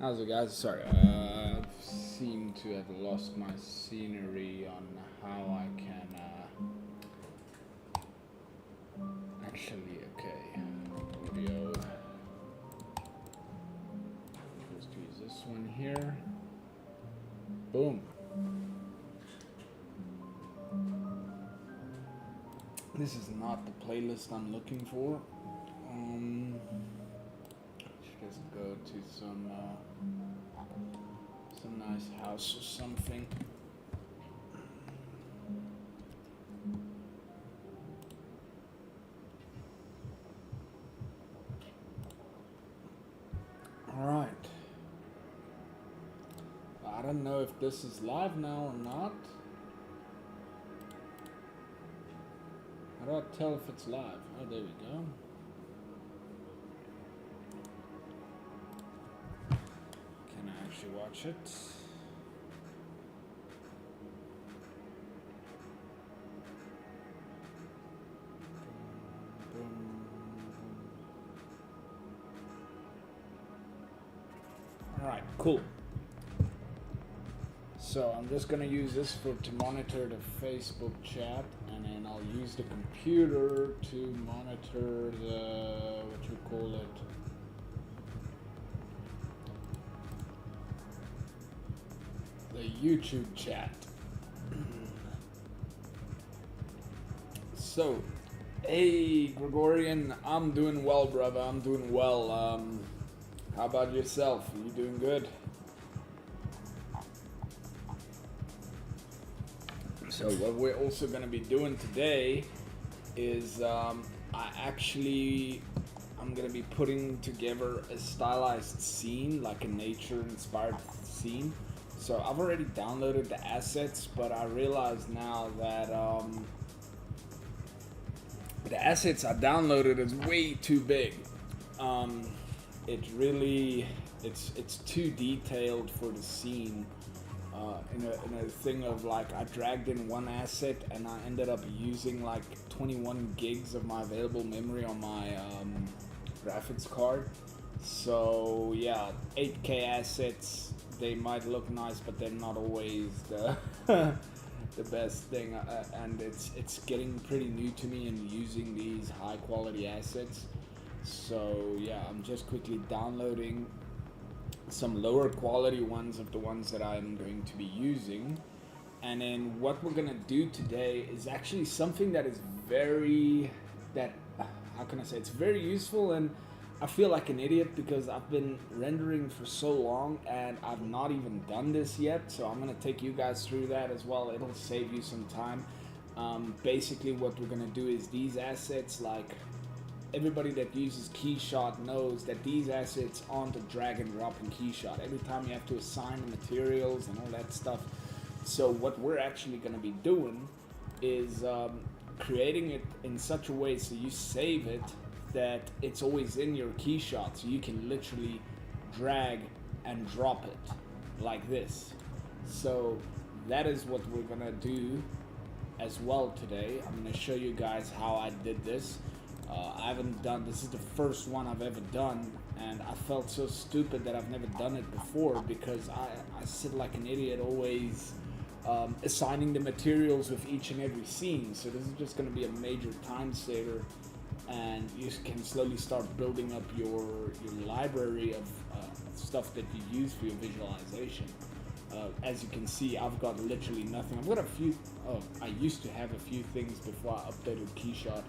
How's it, guys? Sorry, I seem to have lost my scenery on how I can actually. Okay, video. Just use this one here. Boom. This is not the playlist I'm looking for. Should just go to some nice house or something. All right. I don't know if this is live now or not. How do I tell if it's live? Oh, there we go. Can I actually watch it? All right, cool. So I'm just gonna use this to monitor the Facebook chat, and then I'll use the computer to monitor the, what you call it, the YouTube chat. So, hey Gregorian, I'm doing well, brother. I'm doing well. How about yourself? Are you doing good? So what we're also going to be doing today is I'm going to be putting together a stylized scene, like a nature-inspired scene. So I've already downloaded the assets, but I realize now that the assets I downloaded is way too big. It's too detailed for the scene. In a thing of like, I dragged in one asset and I ended up using like 21 gigs of my available memory on my graphics card. So yeah, 8K assets, they might look nice, but they're not always the the best thing. And it's getting pretty new to me in using these high quality assets. So yeah, I'm just quickly downloading some lower quality ones of the ones that I'm going to be using. And then what we're gonna do today is actually something that is how can I say, it's very useful. And I feel like an idiot because I've been rendering for so long and I've not even done this yet. So I'm gonna take you guys through that as well. It'll save you some time. Basically what we're gonna do is these assets, like, everybody that uses Keyshot knows that these assets aren't a drag and drop in Keyshot. Every time you have to assign the materials and all that stuff. So what we're actually going to be doing is creating it in such a way so you save it that it's always in your Keyshot. So you can literally drag and drop it like this. So that is what we're going to do as well today. I'm going to show you guys how I did this. I haven't done, this is the first one I've ever done, and I felt so stupid that I've never done it before because I sit like an idiot always assigning the materials with each and every scene. So this is just going to be a major time saver, and you can slowly start building up your library of stuff that you use for your visualization. As you can see, I've got literally nothing. I've got a few, I used to have a few things before I updated Keyshot.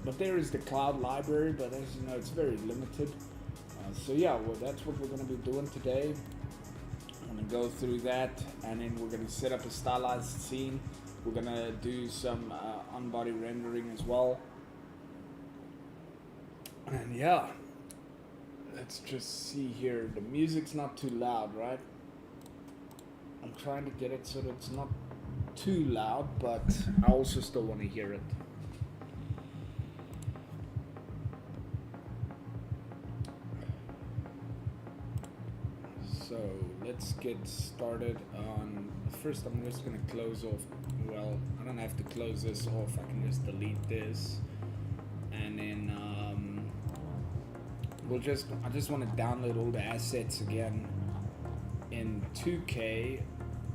But there is the cloud library, but as you know, it's very limited. So yeah, well, that's what we're going to be doing today. I'm going to go through that, and then we're going to set up a stylized scene. We're going to do some on-body rendering as well. And yeah, let's just see here. The music's not too loud, right? I'm trying to get it so that it's not too loud, but I also still want to hear it. So let's get started on, first I'm just going to close off, well, I don't have to close this off, I can just delete this, and then I just want to download all the assets again in 2K.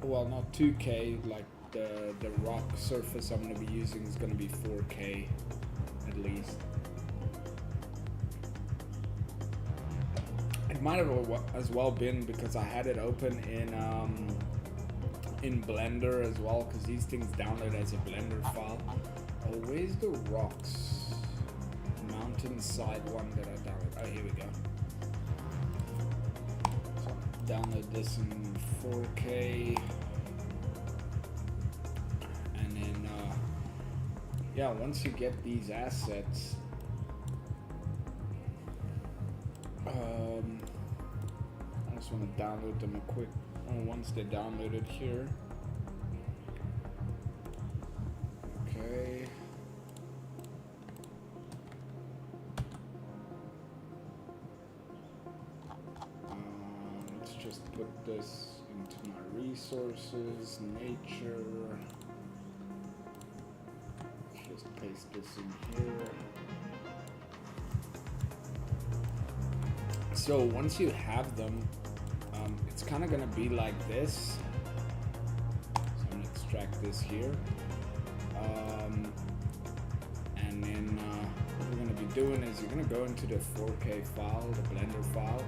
Well, not 2K, like the rock surface I'm going to be using is going to be 4K at least. It might have as well been because I had it open in Blender as well, because these things download as a Blender file. Oh, where's the rocks? Mountainside one that I downloaded. Oh, here we go. So download this in 4K. And then, yeah, once you get these assets, I just want to download them a quick. Once they're downloaded here. Okay. Let's just put this into my resources, nature. Let's just paste this in here. So once you have them, it's kind of gonna be like this. So I'm gonna extract this here, and then what we're gonna be doing is you're gonna go into the 4K file, the Blender file.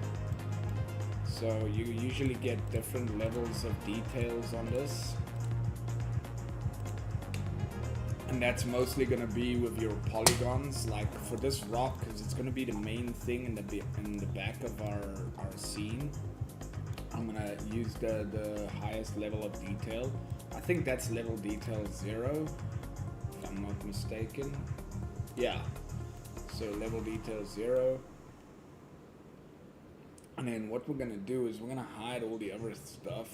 So you usually get different levels of details on this, and that's mostly gonna be with your polygons. Like for this rock, because it's gonna be the main thing in the back of our scene. I'm gonna use the highest level of detail. I think that's level detail 0, if I'm not mistaken. Yeah. So level detail 0. And then what we're gonna do is we're gonna hide all the other stuff.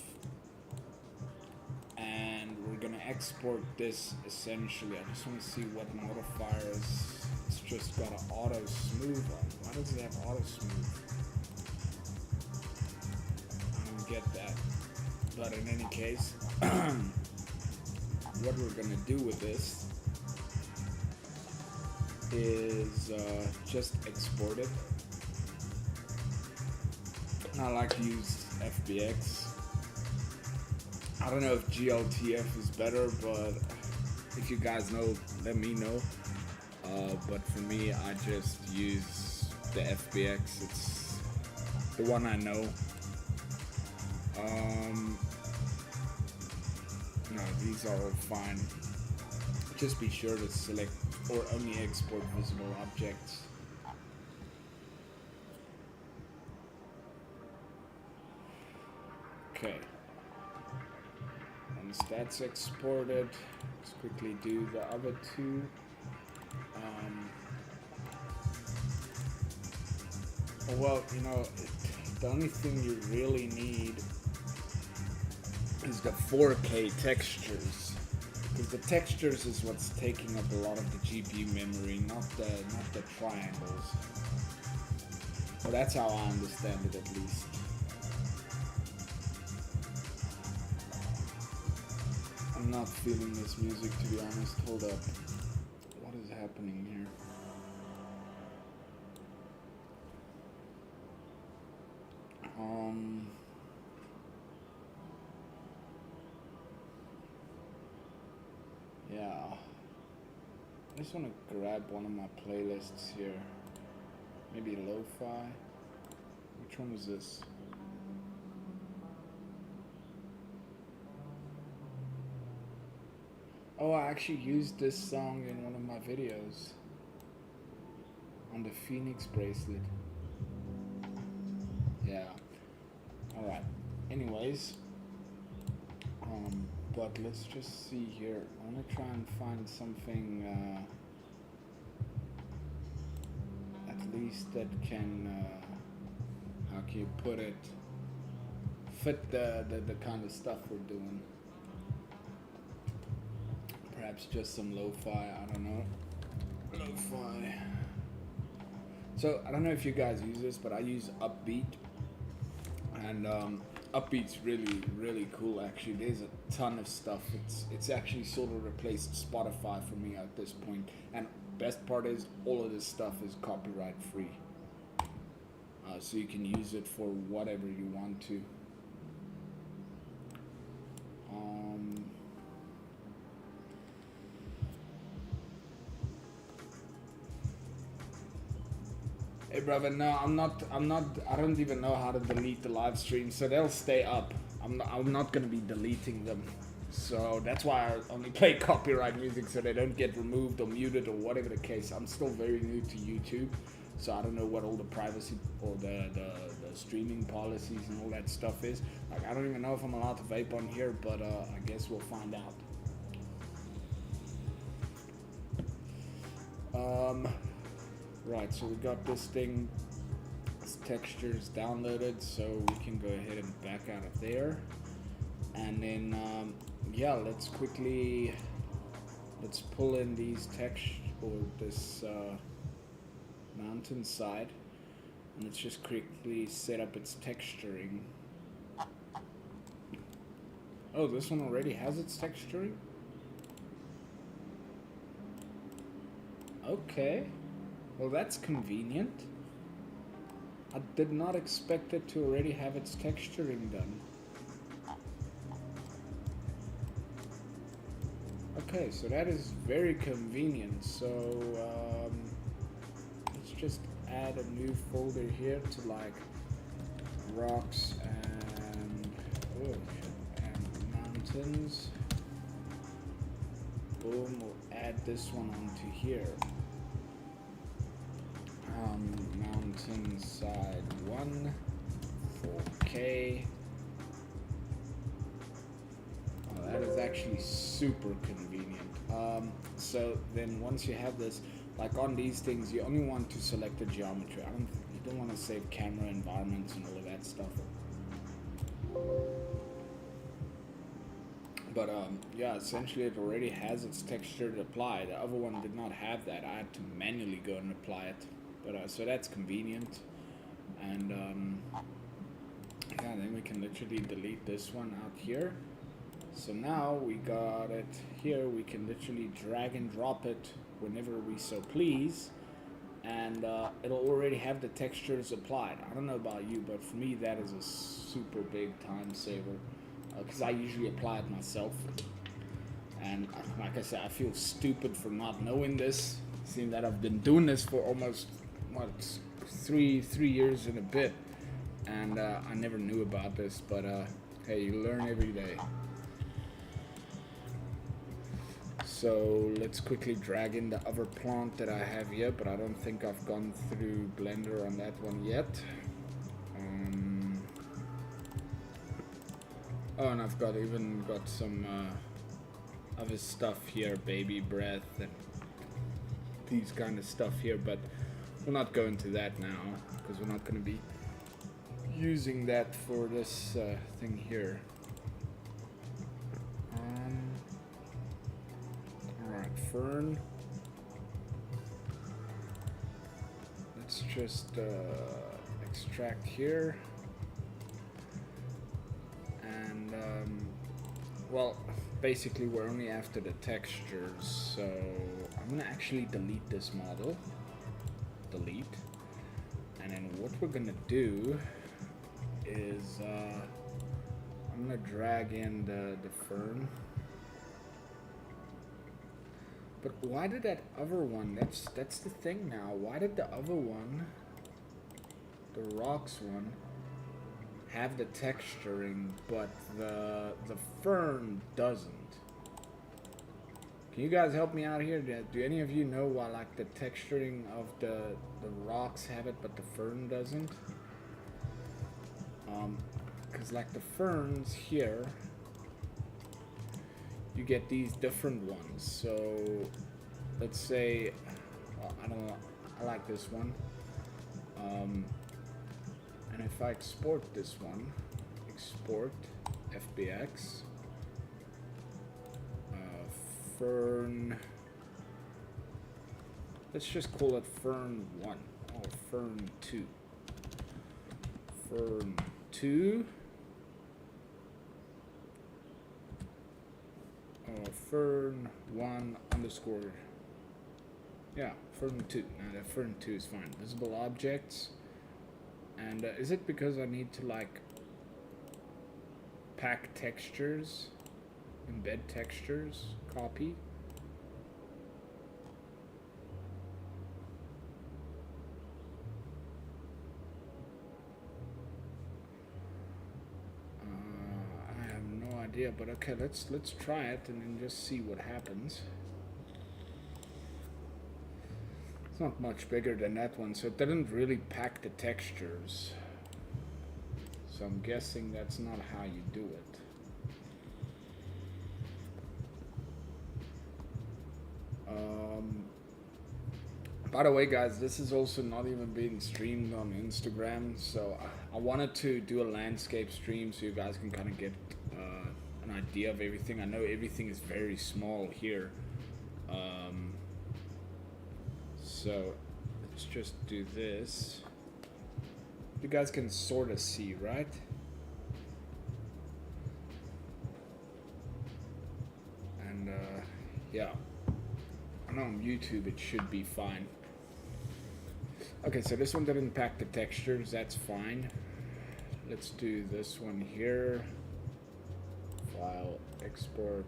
And we're gonna export this essentially. I just wanna see what modifiers. It's just got an auto smooth on. Why does it have auto smooth? Get that, but in any case, what we're gonna do with this is just export it. I like to use FBX. I don't know if GLTF is better, but if you guys know, let me know. But for me, I just use the FBX. It's the one I know. No, these are all fine. Just be sure to select or only export visible objects. Okay. Once that's exported, let's quickly do the other two. Well, you know, the only thing you really need is the 4K textures, because the textures is what's taking up a lot of the GPU memory, not the triangles. Well, that's how I understand it, at least. I'm not feeling this music, to be honest. Hold up. What is happening here? Yeah. I just want to grab one of my playlists here. Maybe lo-fi. Which one is this? Oh, I actually used this song in one of my videos. On the Phoenix bracelet. Yeah. Alright. Anyways. But let's just see here. I want to try and find something at least that can, how can you put it, fit the kind of stuff we're doing. Perhaps just some lo-fi, I don't know. Lo-fi. So, I don't know if you guys use this, but I use Upbeat. And Upbeat's really, really cool, actually. There's a ton of stuff. It's actually sort of replaced Spotify for me at this point. And best part is, all of this stuff is copyright free. so you can use it for whatever you want to. Um, Hey brother, no, I'm not. I don't even know how to delete the live stream, so they'll stay up. I'm not gonna be deleting them. So that's why I only play copyright music, so they don't get removed or muted or whatever the case. I'm still very new to YouTube, so I don't know what all the privacy or the streaming policies and all that stuff is. Like, I don't even know if I'm allowed to vape on here, but I guess we'll find out. Right, so we got this thing, this textures downloaded, so we can go ahead and back out of there. And then, yeah, let's pull in these this mountainside, and let's just quickly set up its texturing. Oh, this one already has its texturing? Okay. Well, that's convenient. I did not expect it to already have its texturing done. Okay, so that is very convenient. So let's just add a new folder here to like rocks and mountains. Boom, we'll add this one onto here. Mountainside 1, 4K. Oh, that is actually super convenient. So then once you have this, like on these things, you only want to select the geometry. You don't want to save camera environments and all of that stuff. But yeah, essentially it already has its texture to apply. The other one did not have that. I had to manually go and apply it. But so that's convenient. And yeah, then we can literally delete this one out here. So now we got it here. We can literally drag and drop it whenever we so please. And it'll already have the textures applied. I don't know about you, but for me that is a super big time saver. Because I usually apply it myself, and like I said, I feel stupid for not knowing this, seeing that I've been doing this for almost three years and a bit, and I never knew about this. But hey, you learn every day. So let's quickly drag in the other plant that I have here, but I don't think I've gone through Blender on that one yet. Oh, and I've even got some other stuff here, baby breath and these kind of stuff here, but we'll not go into that now because we're not going to be using that for this thing here. Alright, fern. Let's just extract here. Well, basically we're only after the textures, so I'm gonna actually delete this model. Delete. And then what we're gonna do is I'm gonna drag in the fern. But why did that other one, that's the thing now, why did the other one, the rocks one, have the texturing, but the fern doesn't? Can you guys help me out here? Do any of you know why, like, the texturing of the rocks have it, but the fern doesn't? Because like the ferns here, you get these different ones. So let's say, well, I don't know, I like this one. And if I export this one, export FBX, fern, let's just call it fern 1, or fern 2. Fern 2, or fern 1 underscore, yeah, fern 2. Now that fern 2 is fine. Visible objects. And is it because I need to like pack textures, embed textures, copy? I have no idea, but okay, let's try it and then just see what happens. It's not much bigger than that one, so it didn't really pack the textures. So I'm guessing that's not how you do it. By the way, guys, this is also not even being streamed on Instagram, so I wanted to do a landscape stream so you guys can kind of get an idea of everything. I know everything is very small here. So let's just do this. You guys can sort of see, right? And yeah, I know on YouTube it should be fine. Okay, so this one didn't pack the textures, that's fine. Let's do this one here. File, export,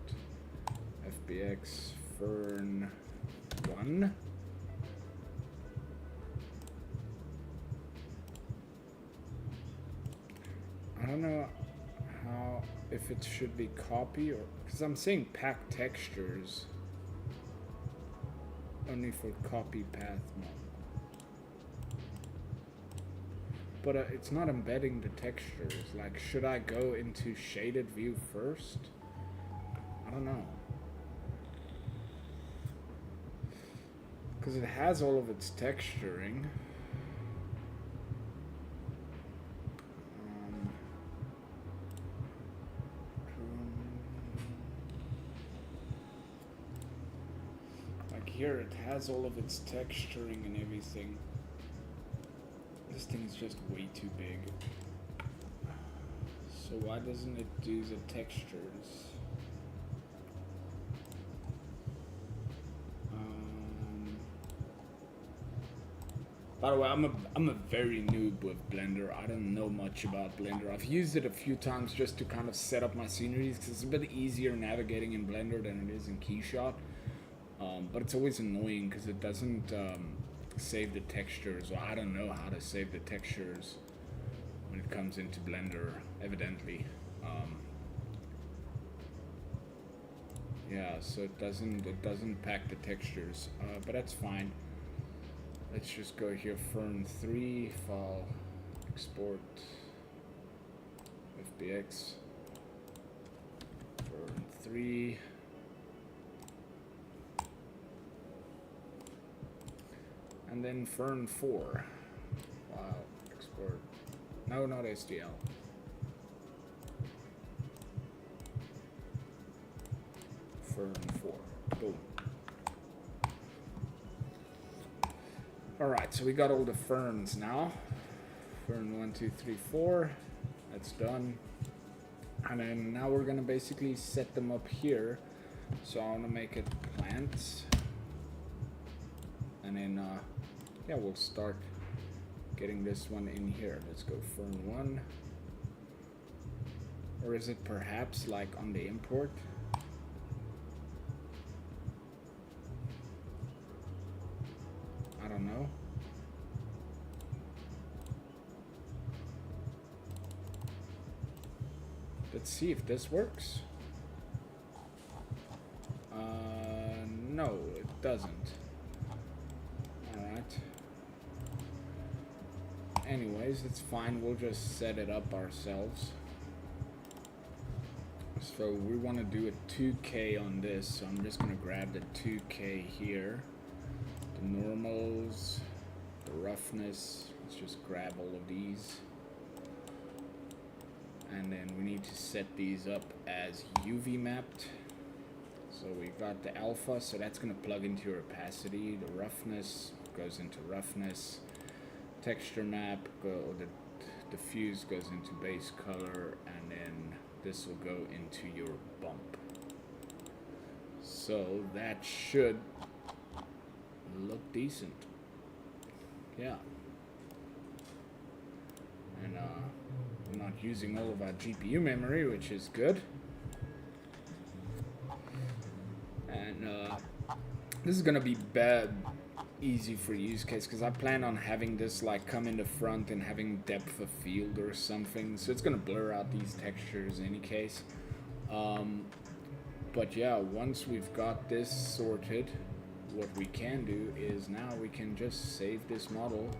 FBX, Fern 1. I don't know how, if it should be copy or, because I'm saying pack textures only for copy path mode. But it's not embedding the textures. Like, should I go into shaded view first? I don't know. Because it has all of its texturing. Like here, it has all of its texturing and everything. This thing is just way too big. So why doesn't it do the textures? By the way, I'm a very noob with Blender. I don't know much about Blender. I've used it a few times just to kind of set up my sceneries because it's a bit easier navigating in Blender than it is in Keyshot. But it's always annoying because it doesn't save the textures, or I don't know how to save the textures when it comes into Blender, evidently. Yeah, so it doesn't pack the textures, but that's fine. Let's just go here, Fern 3, file, export, FBX, Fern 3. And then Fern 4. Wow, export. No, not STL. Fern 4. Boom. Alright, so we got all the ferns now. Fern 1, 2, 3, 4. That's done. And then now we're gonna basically set them up here. So I wanna make it plants. And then yeah, we'll start getting this one in here. Let's go Fern 1. Or is it perhaps like on the import? I don't know. Let's see if this works. No, it doesn't. Alright. Anyways, it's fine. We'll just set it up ourselves. So we want to do a 2K on this. So I'm just going to grab the 2K here. The normals, the roughness. Let's just grab all of these. And then we need to set these up as UV mapped. So we got the alpha, so that's going to plug into your opacity. The roughness goes into roughness. Texture map, the diffuse goes into base color, and then this will go into your bump. So that should look decent. Yeah. we're not using all of our GPU memory, which is good. And this is gonna be easy for use case because I plan on having this like come in the front and having depth of field or something, so it's gonna blur out these textures in any case. But yeah, once we've got this sorted, what we can do is now we can just save this model.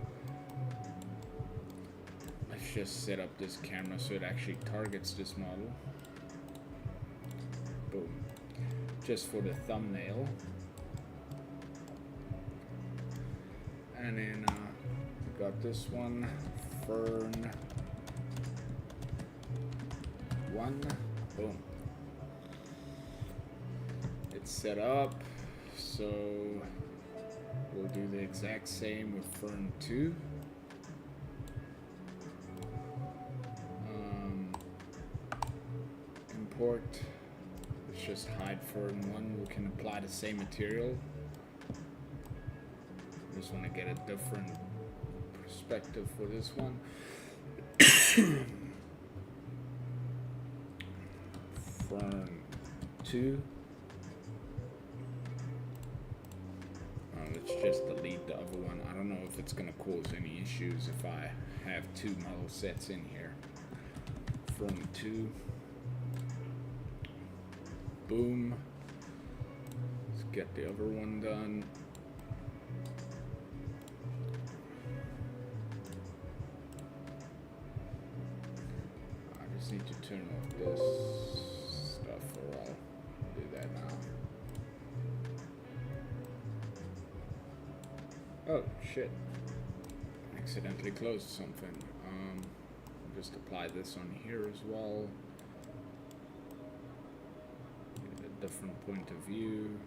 Let's just set up this camera so it actually targets this model. Boom. Just for the thumbnail. And then we got this one, Fern 1. Boom. It's set up, so we'll do the exact same with Fern 2. Import. Let's just hide Fern 1. We can apply the same material. Just want to get a different perspective for this one. Fern 2. Let's just delete the other one. I don't know if it's going to cause any issues if I have two model sets in here. Fern 2. Boom. Let's get the other one done. I just need to turn off this stuff, or I'll do that now. Oh shit, accidentally closed something. Just apply this on here as well. Get a different point of view.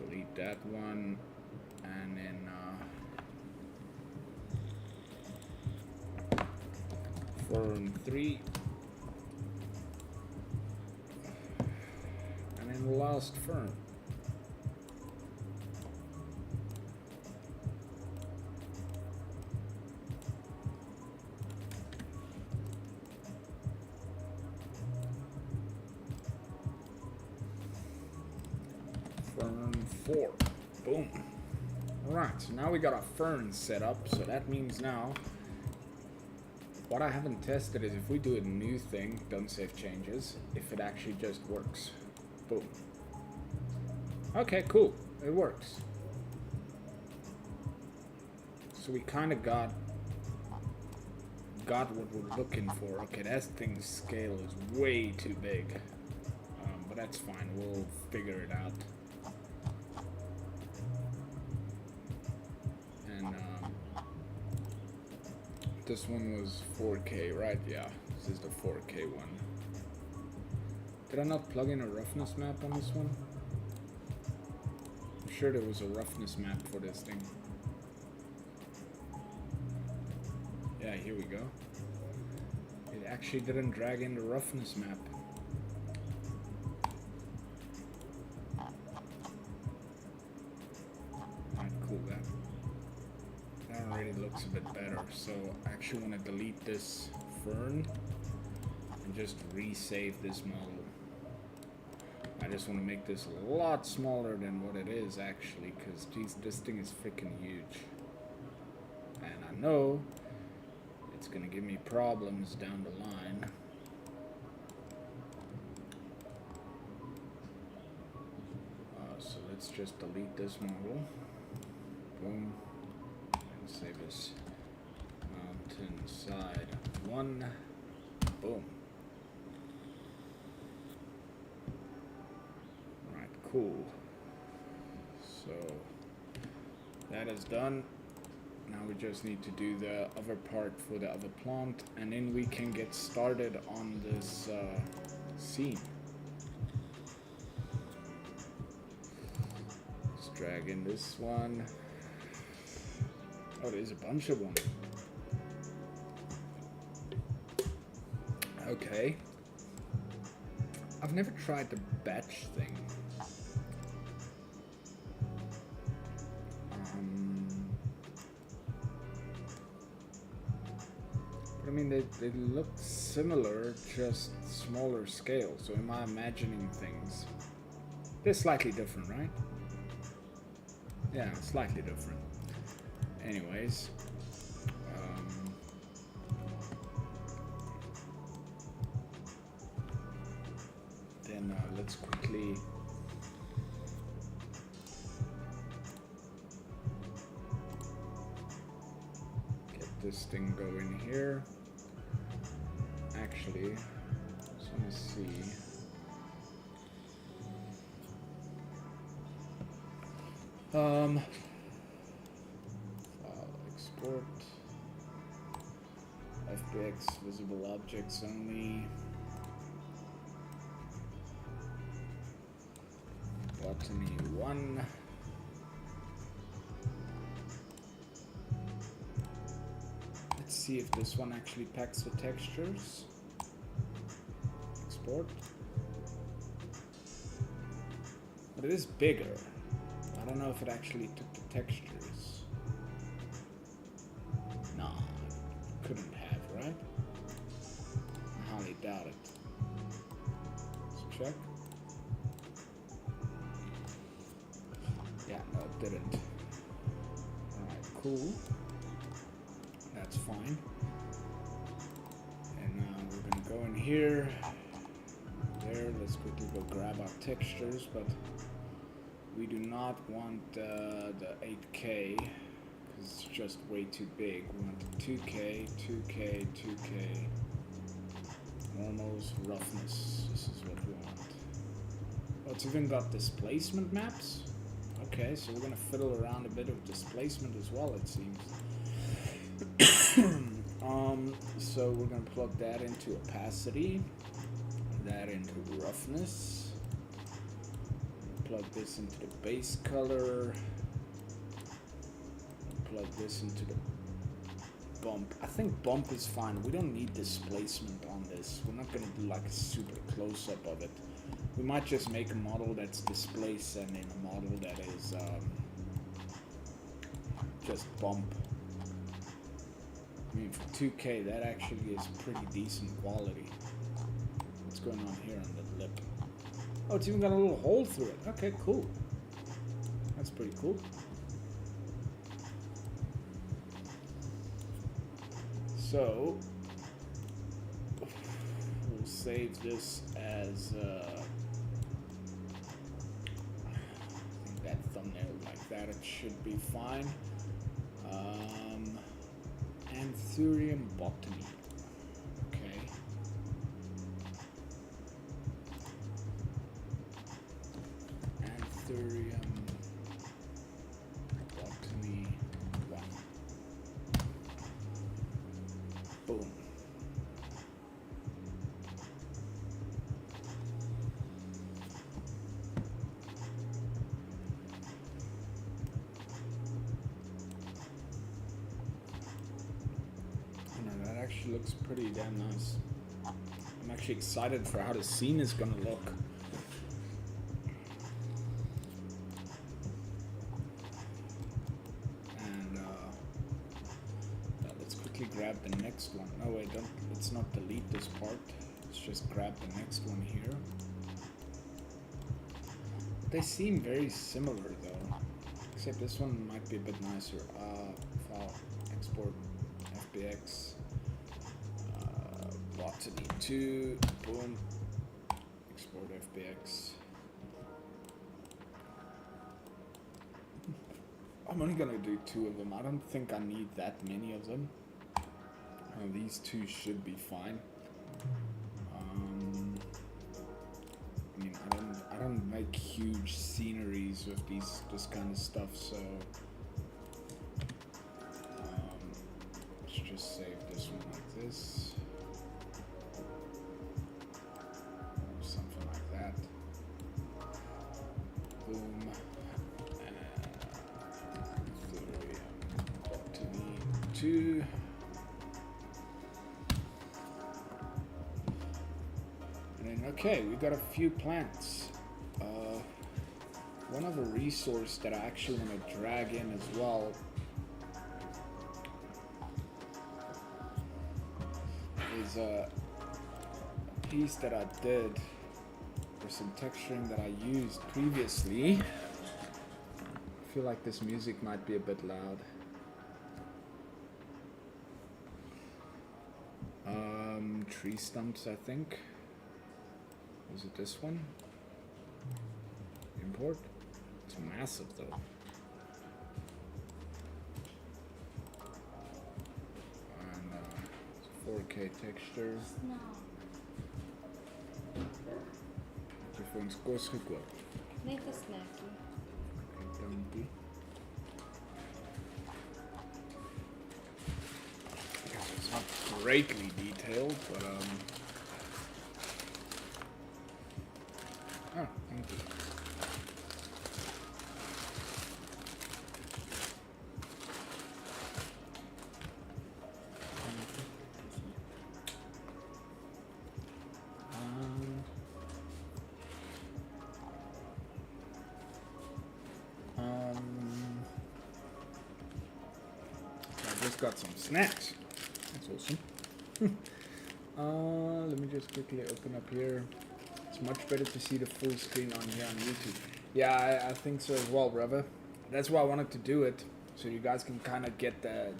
Delete that one, and then Fern 3, and then the last Fern. Fern 4. Boom. Alright, so now we got our fern set up, so that means now what I haven't tested is if we do a new thing, don't save changes, if it actually just works. Boom. Okay, cool. It works. So we kind of got what we're looking for. Okay, that thing's scale is way too big. But that's fine. We'll figure it out. And this one was 4K, right? Yeah, this is the 4K one. Did I not plug in a roughness map on this one? I'm sure there was a roughness map for this thing. Yeah, here we go. It actually didn't drag in the roughness map. Alright, cool. That already looks a bit better. So I actually want to delete this fern and just resave this model. I just want to make this a lot smaller than what it is actually, because this thing is freaking huge. And I know it's going to give me problems down the line. So let's just delete this model. Boom. And save this mountain side 1. Boom. Alright, cool. So that is done. Now we just need to do the other part for the other plant, and then we can get started on this scene. Let's drag in this one. Oh, there's a bunch of them. Okay. I've never tried the batch thing. But I mean, they look similar, just smaller scale. So am I imagining things? They're slightly different, right? Yeah, slightly different. Anyways. Then let's quickly get this thing going here. Actually, just want to see. File export. FBX visible objects only. Botany 1. Let's see if this one actually packs the textures. Export. But it is bigger. I don't know if it actually took the textures. Nah, couldn't have, right? I highly doubt it. Let's check. Yeah, no, it didn't. Alright, cool. That's fine. And we're gonna go in here. There, let's quickly go grab our textures, but we do not want the 8K, because it's just way too big. We want the 2K, 2K, 2K. Normals, roughness. This is what we want. Oh, it's even got displacement maps? Okay, so we're gonna fiddle around a bit of displacement as well, it seems. So we're gonna plug that into opacity, that into roughness, plug this into the base color, plug this into the bump. I think bump is fine. We don't need displacement on this. We're not gonna do like a super close-up of it. We might just make a model that's displaced and then a model that is just bump. I mean, for 2K, that actually is pretty decent quality. What's going on here on the lip? Oh, it's even got a little hole through it. Okay, cool. That's pretty cool. So, we'll save this as I think that thumbnail like that, it should be fine. Anthurium botany. Okay. Anthurium botany 1. Boom. Looks pretty damn nice. I'm actually excited for how the scene is gonna look. And let's quickly grab the next one. No wait, don't. Let's not delete this part. Let's just grab the next one here. They seem very similar though, except this one might be a bit nicer. File, export, FBX. Botany 2, boom, export FBX. I'm only gonna do 2 of them. I don't think I need that many of them. These 2 should be fine. I mean, I don't make huge sceneries with this kind of stuff, so let's just save this one like this. Boom. Botany 2. And then, okay, we got a few plants. One other resource that I actually want to drag in as well is a piece that I did for some texturing that I used previously. I feel like this music might be a bit loud. Tree stumps, I think. Was it this one? Import? It's massive though. And it's 4K texture. Heb je voor ons kos gekookt? Net een snackie. Okay, dankie. Yeah, it's not greatly detailed, but oh, thank you. I just got some snacks. That's awesome. Let me just quickly open up here. It's much better to see the full screen on here on YouTube. Yeah, I think so as well, brother. That's why I wanted to do it, so you guys can kind of get the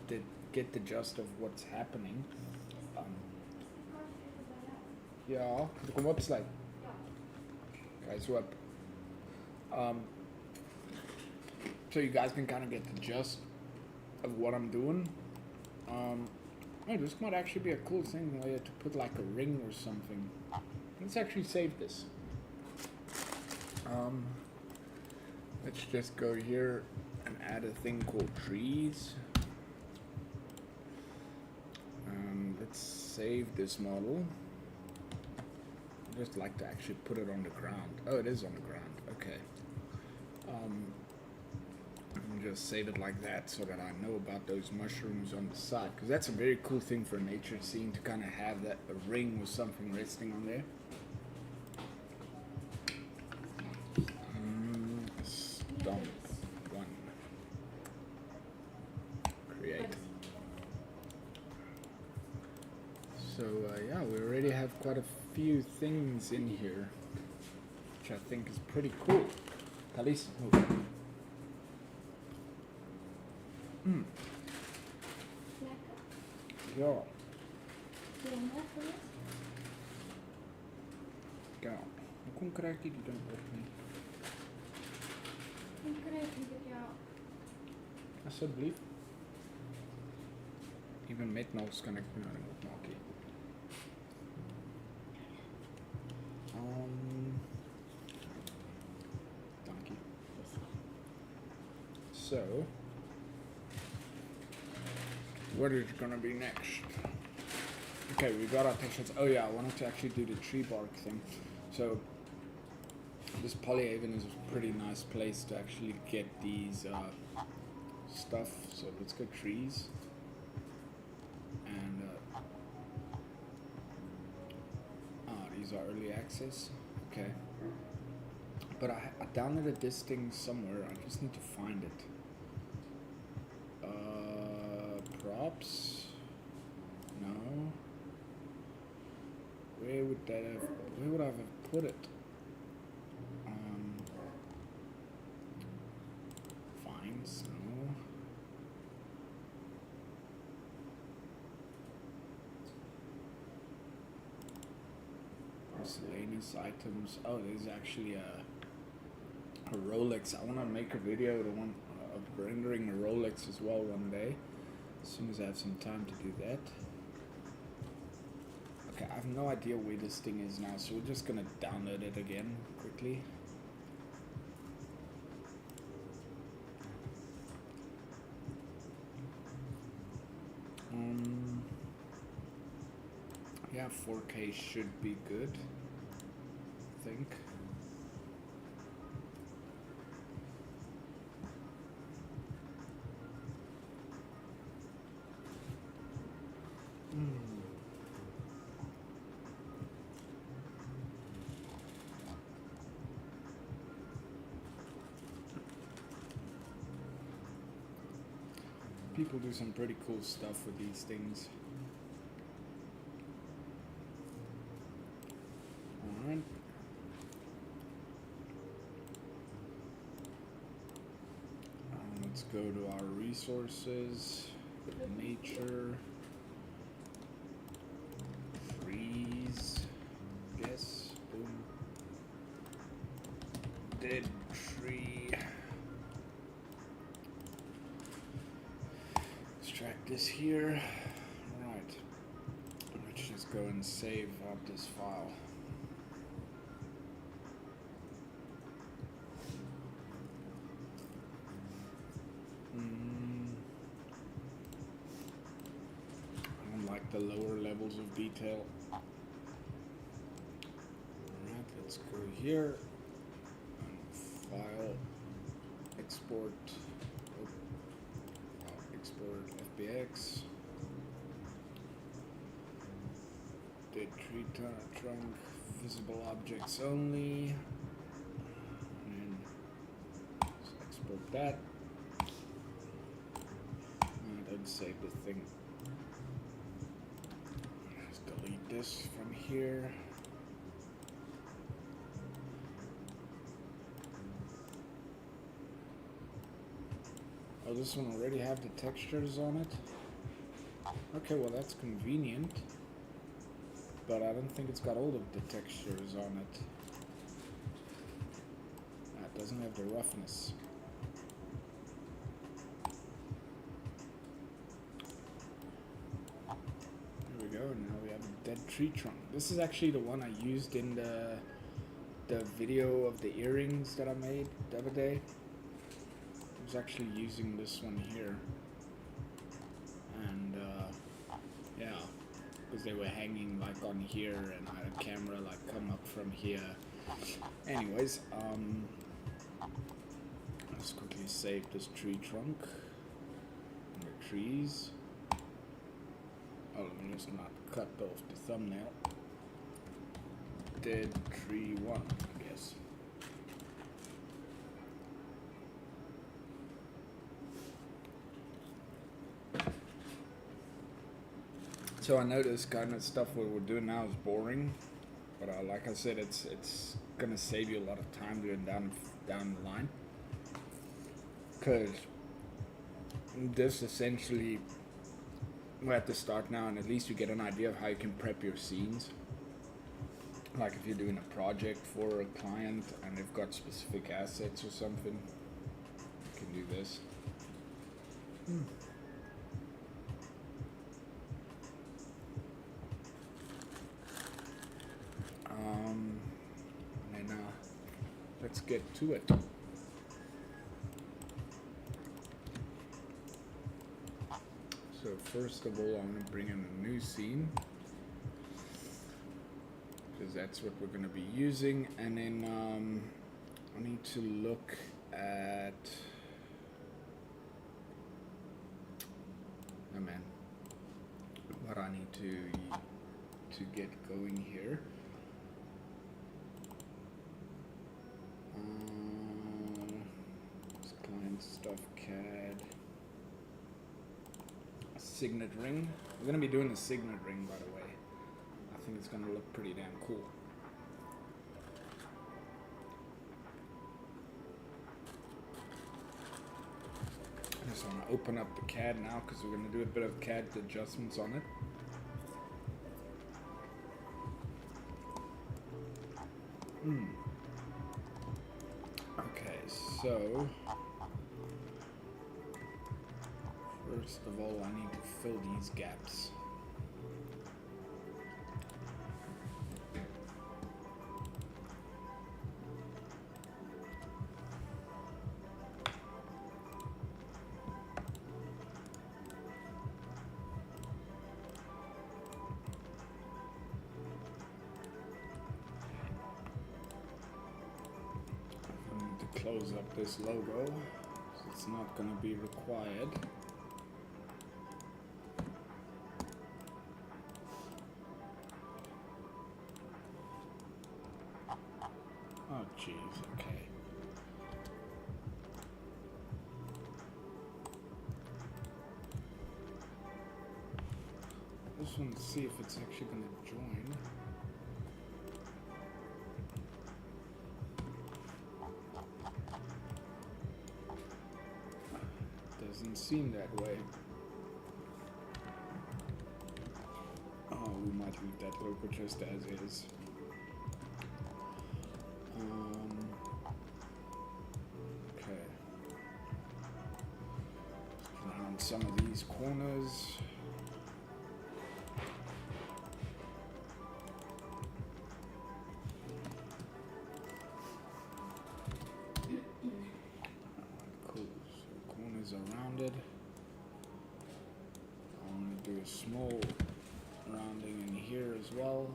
gist of what's happening. Ja, kom op slide. Guys, what? So you guys can kind of get the gist of what I'm doing. Oh, this might actually be a cool thing where you have to put like a ring or something. Let's actually save this. Let's just go here and add a thing called trees. Let's save this model. I just like to actually put it on the ground. Oh, it is on the ground. Okay. And just save it like that so that I know about those mushrooms on the side, because that's a very cool thing for a nature scene to kind of have that a ring with something resting on there. Stomp one. Create. So yeah, we already have quite a few things in here, which I think is pretty cool. Thalys, move. Ja. Ja. Hoe krijg je die dan op? Hoe krijg je dit jou? Alsjeblieft. Even met mouse kan ik nu aan hem opmaken. Dank je. So, what is gonna be next? Okay, we got our textures. Oh yeah, I wanted to actually do the tree bark thing. So, this Polyhaven is a pretty nice place to actually get these stuff. So let's go trees. And these are early access. Okay. But I downloaded this thing somewhere. I just need to find it. Props? No. Where would I have put it? Finds, no. Miscellaneous items. Oh, there's actually a Rolex. I want to make a video of rendering a Rolex as well one day, as soon as I have some time to do that. Okay, I have no idea where this thing is now, so we're just gonna download it again quickly. Yeah, 4K should be good, I think. People do some pretty cool stuff with these things. go to our resources, nature, trees, guess, boom, dead tree. Extract this here. Right. Let's just go and save out this file. I don't like the lower levels of detail. Alright, let's go here. File, export, export FBX, dead tree trunk, visible objects only, and let's export that, and then save the thing. Let's delete this from here. Oh, this one already have the textures on it? Okay, well that's convenient. But I don't think it's got all of the textures on it. It doesn't have the roughness. There we go, now we have a dead tree trunk. This is actually the one I used in the video of the earrings that I made the other day. I was actually using this one here, and yeah, because they were hanging like on here, and I had a camera like come up from here. Anyways, let's quickly save this tree trunk and the trees. Oh, let me just not cut off the thumbnail. Dead tree 1, I guess. So I know this kind of stuff what we're doing now is boring, but like I said, it's gonna save you a lot of time doing down the line. Cause this essentially, we have to start now, and at least you get an idea of how you can prep your scenes. Like if you're doing a project for a client and they've got specific assets or something, you can do this. And let's get to it. So first of all, I'm going to bring in a new scene, because that's what we're going to be using, and then I need to look at, what I need to get going here. Client stuff CAD. Signet ring. We're going to be doing a signet ring, by the way. I think it's going to look pretty damn cool. I just want to open up the CAD now because we're going to do a bit of CAD adjustments on it. Okay, so first of all, I need to fill these gaps. Close up this logo, so it's not going to be required. Oh jeez, okay. I just want to see if it's actually going to join. doesn't seem that way. Oh, we might leave that local just as is. Okay. Around some of these corners. Cool. So corners are rounded. I'm going to do a small rounding in here as well.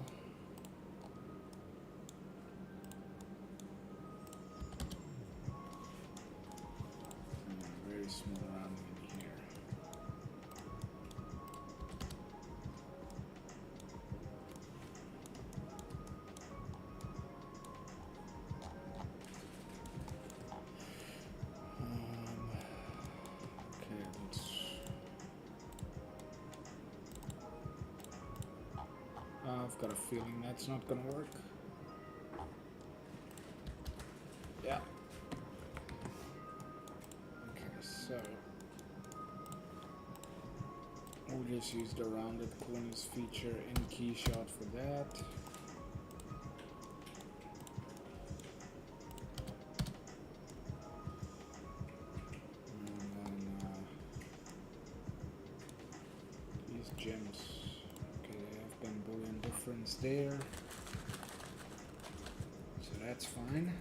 And a very small rounding in here. Okay, let's. I've got a feeling that's not gonna work. Yeah. Okay, so we'll just use the rounded corners feature in KeyShot for that. And then these gems. Okay, they have been Boolean difference there. So that's fine.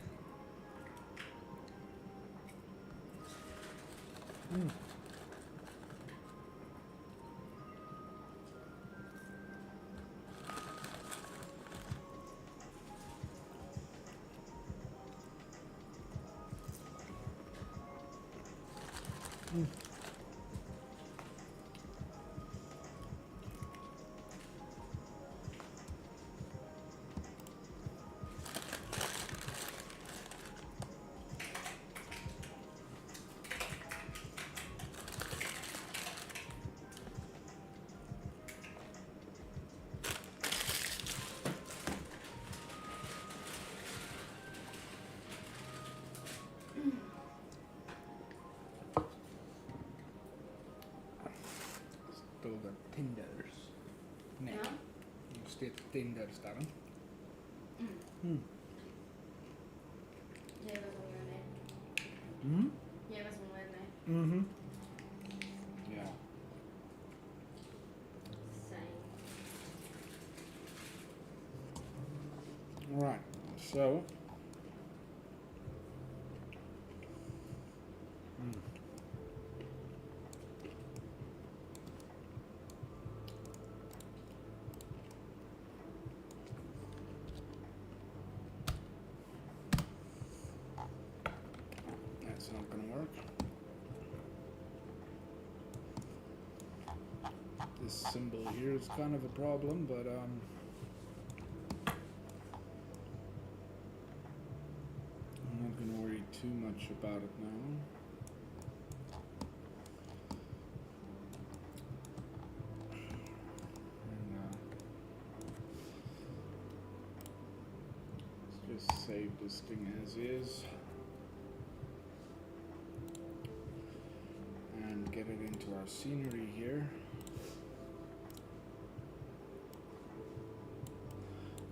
Still got Tinders. Nee, Ja? nog steeds Tinders daar. Jij was alweer nee. Hmm? Jij was alweer nee. Mm-hmm. Yeah. Same. Right. So. That's not gonna work. This symbol here is kind of a problem, but I'm not gonna worry too much about it now. And, let's just save this thing as is. And get it into our scenery here.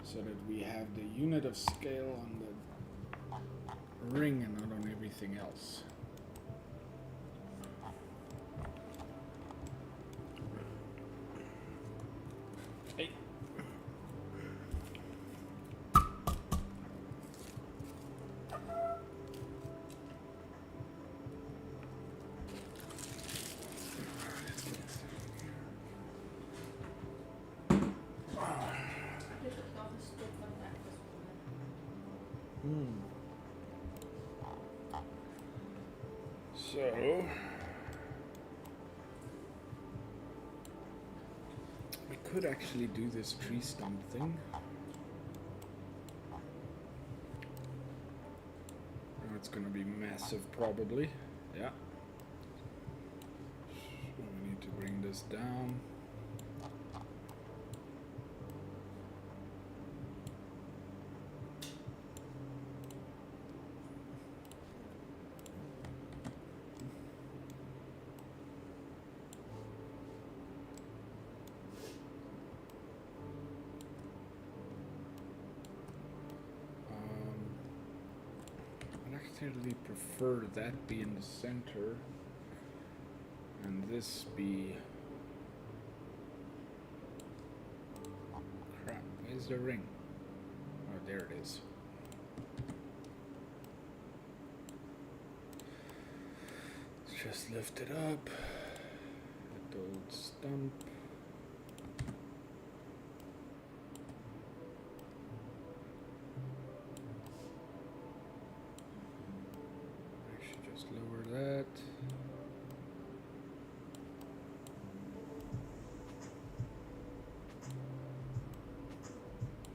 So that we have the unit of scale on the ring and not on everything else. Hey. Dit is nog een stuk van het echt was So, we could actually do this tree stump thing. It's gonna be massive, probably. Yeah. So we need to bring this down. particularly prefer that be in the center and this be... Crap, where's the ring? Oh, there it is. Let's just lift it up. The old stump. I should just lower that.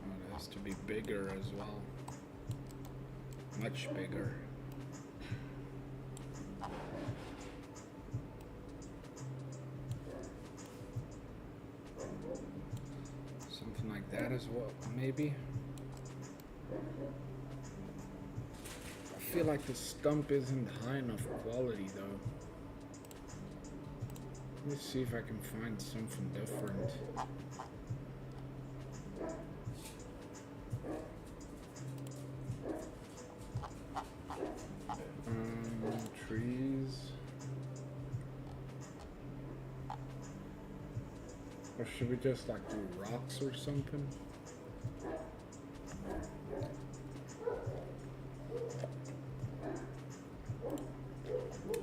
Oh, it has to be bigger as well. Much bigger. Something like that as well, maybe. I feel like the stump isn't high enough quality though. Let me see if I can find something different. Trees. Or should we just like do rocks or something?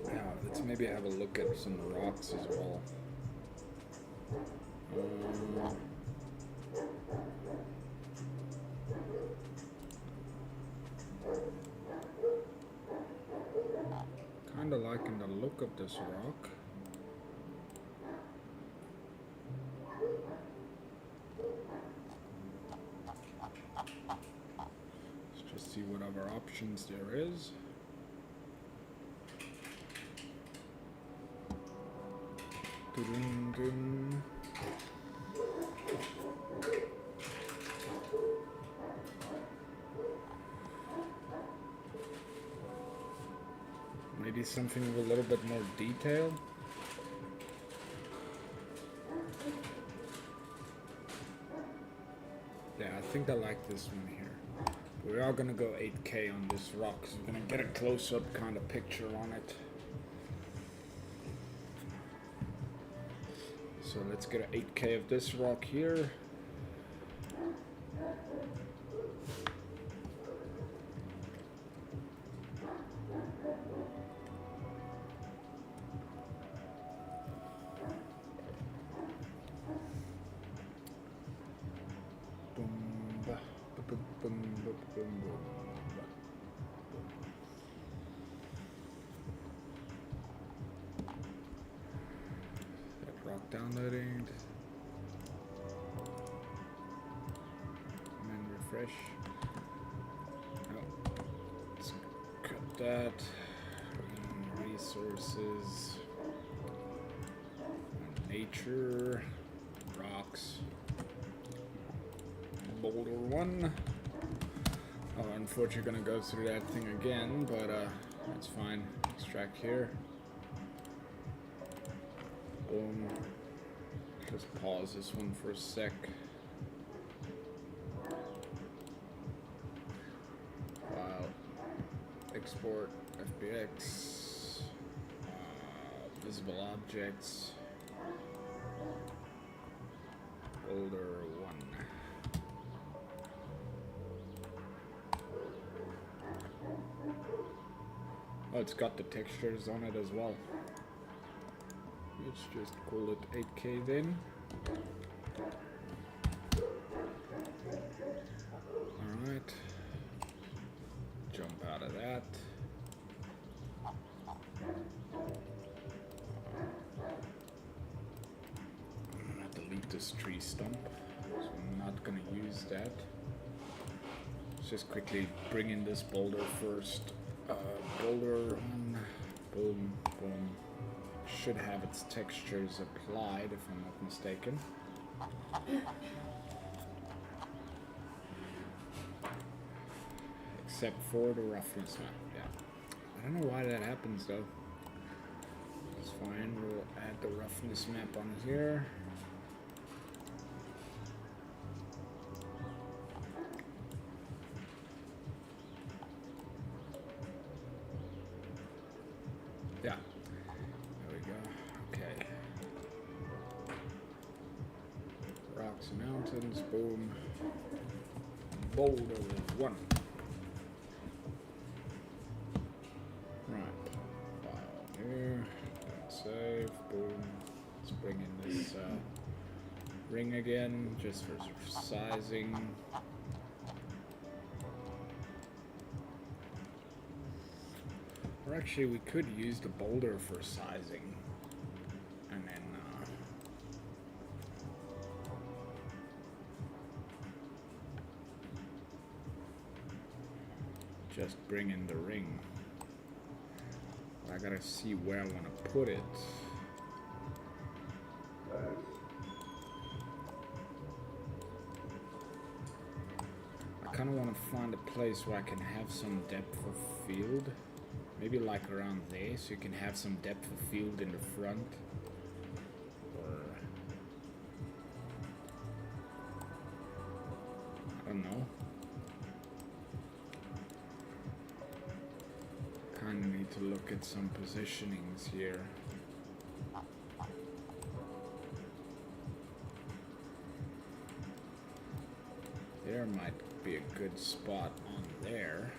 Yeah, let's maybe have a look at some rocks as well. Kinda liking the look of this rock. Let's just see what other options there is. Dun-dun-dun. Maybe something with a little bit more detail. Yeah, I think I like this one here. We are gonna go 8K on this rock, so we're gonna get a close-up kind of picture on it. So let's get an 8K of this rock here. Downloading and then refresh. Oh, let's cut that. Resources, nature, rocks, boulder 1. Oh, unfortunately, gonna go through that thing again, but that's fine. Extract here. Boom. Just pause this one for a sec. File. Export. FBX. Visible objects. Folder 1. Oh, it's got the textures on it as well. Let's just call it 8K then. Alright. Jump out of that. I'm gonna delete this tree stump, so I'm not gonna use that. Let's just quickly bring in this boulder first. Boulder 1. Boom, boom. Should have its textures applied if I'm not mistaken. Except for the roughness map, yeah. I don't know why that happens though. It's fine, we'll add the roughness map on here. skeletons, boom. Boulder with 1. Right. File here. Save, boom. Let's bring in this ring again, just for sizing. Or actually, we could use the boulder for sizing. And then, just bring in the ring. I gotta see where I want to put it. I kind of want to find a place where I can have some depth of field. Maybe like around there, so you can have some depth of field in the front. Or I don't know. Kind of need to look at some positionings here. There might be a good spot on there.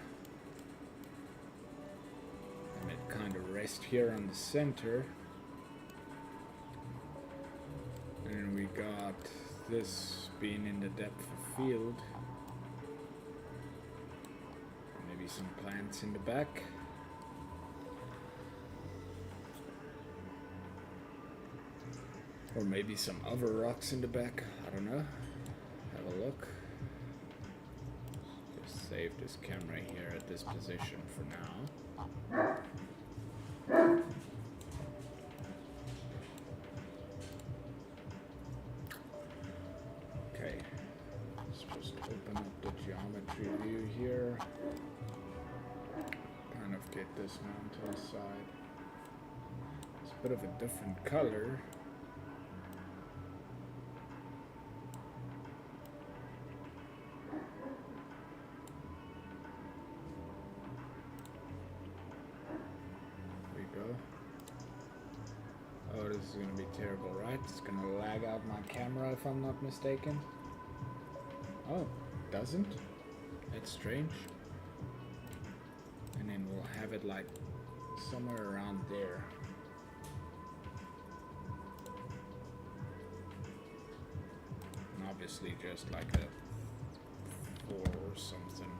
And it kind of rest here on the center. And we got this being in the depth of field. Maybe some plants in the back. Or maybe some other rocks in the back. I don't know. Have a look. Just save this camera here at this position for now. Okay. Let's just open up the geometry view here. Kind of get this mountain side. It's a bit of a different color. Oh, this is gonna be terrible, right? It's gonna lag out my camera if I'm not mistaken. Oh, doesn't? That's strange. And then we'll have it like somewhere around there. And obviously just like a 4 or something.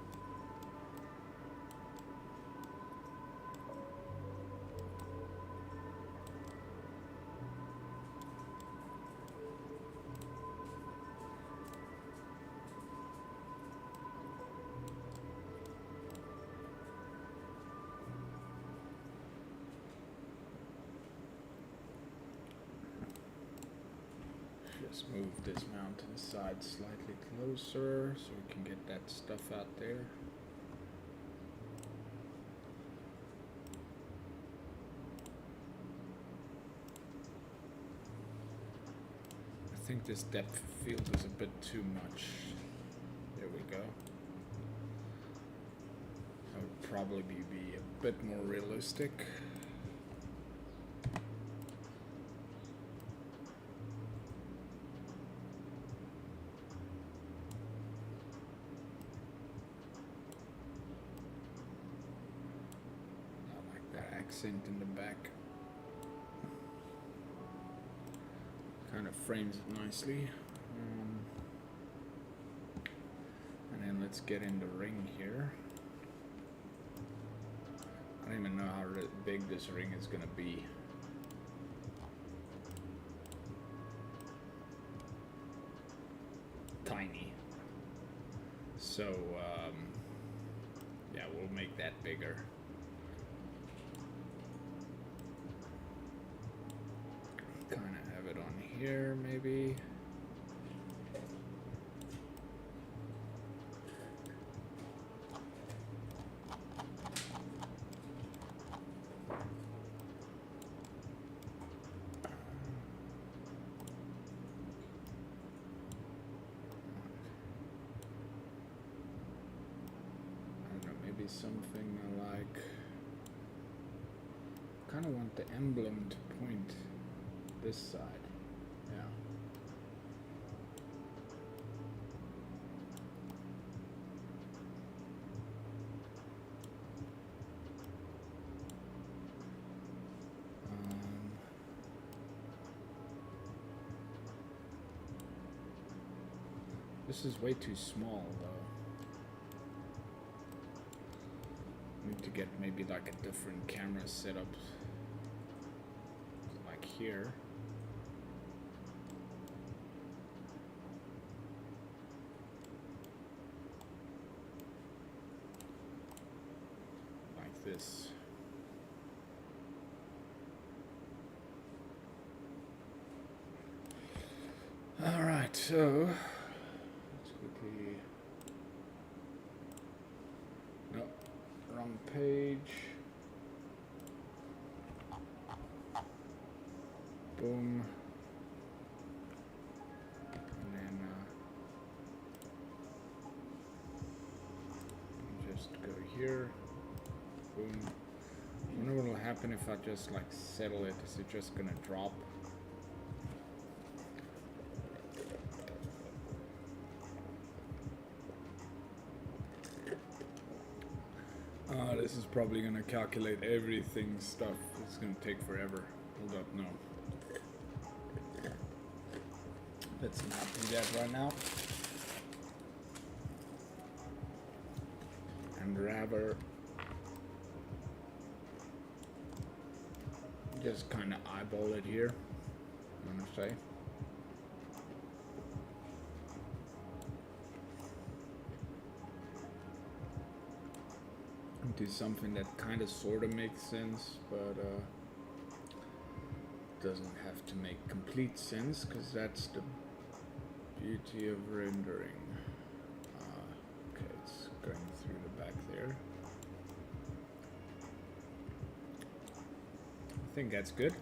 Just move this mountain side slightly closer so we can get that stuff out there. I think this depth of field is a bit too much. There we go. That would probably be a bit more realistic. Accent in the back kind of frames it nicely, and then let's get in the ring here. I don't even know how big this ring is gonna be. Tiny. So yeah, we'll make that bigger. Kind of have it on here, maybe. I don't know, maybe something like. Kind of want the emblem to point this side, yeah. This is way too small, though. Need to get maybe like a different camera setup. Like here. Like this. Alright, so let's quickly. No, wrong page. Boom. And then just go here. Boom. I wonder what will happen if I just like settle it. Is it just gonna drop? This is probably gonna calculate everything stuff. It's gonna take forever. Hold up, no. Let's not do that right now. And rather just kind of eyeball it here, I'm gonna say. Do something that kind of sort of makes sense, but doesn't have to make complete sense, because that's the beauty of rendering. Okay, it's going through the back there. I think that's good.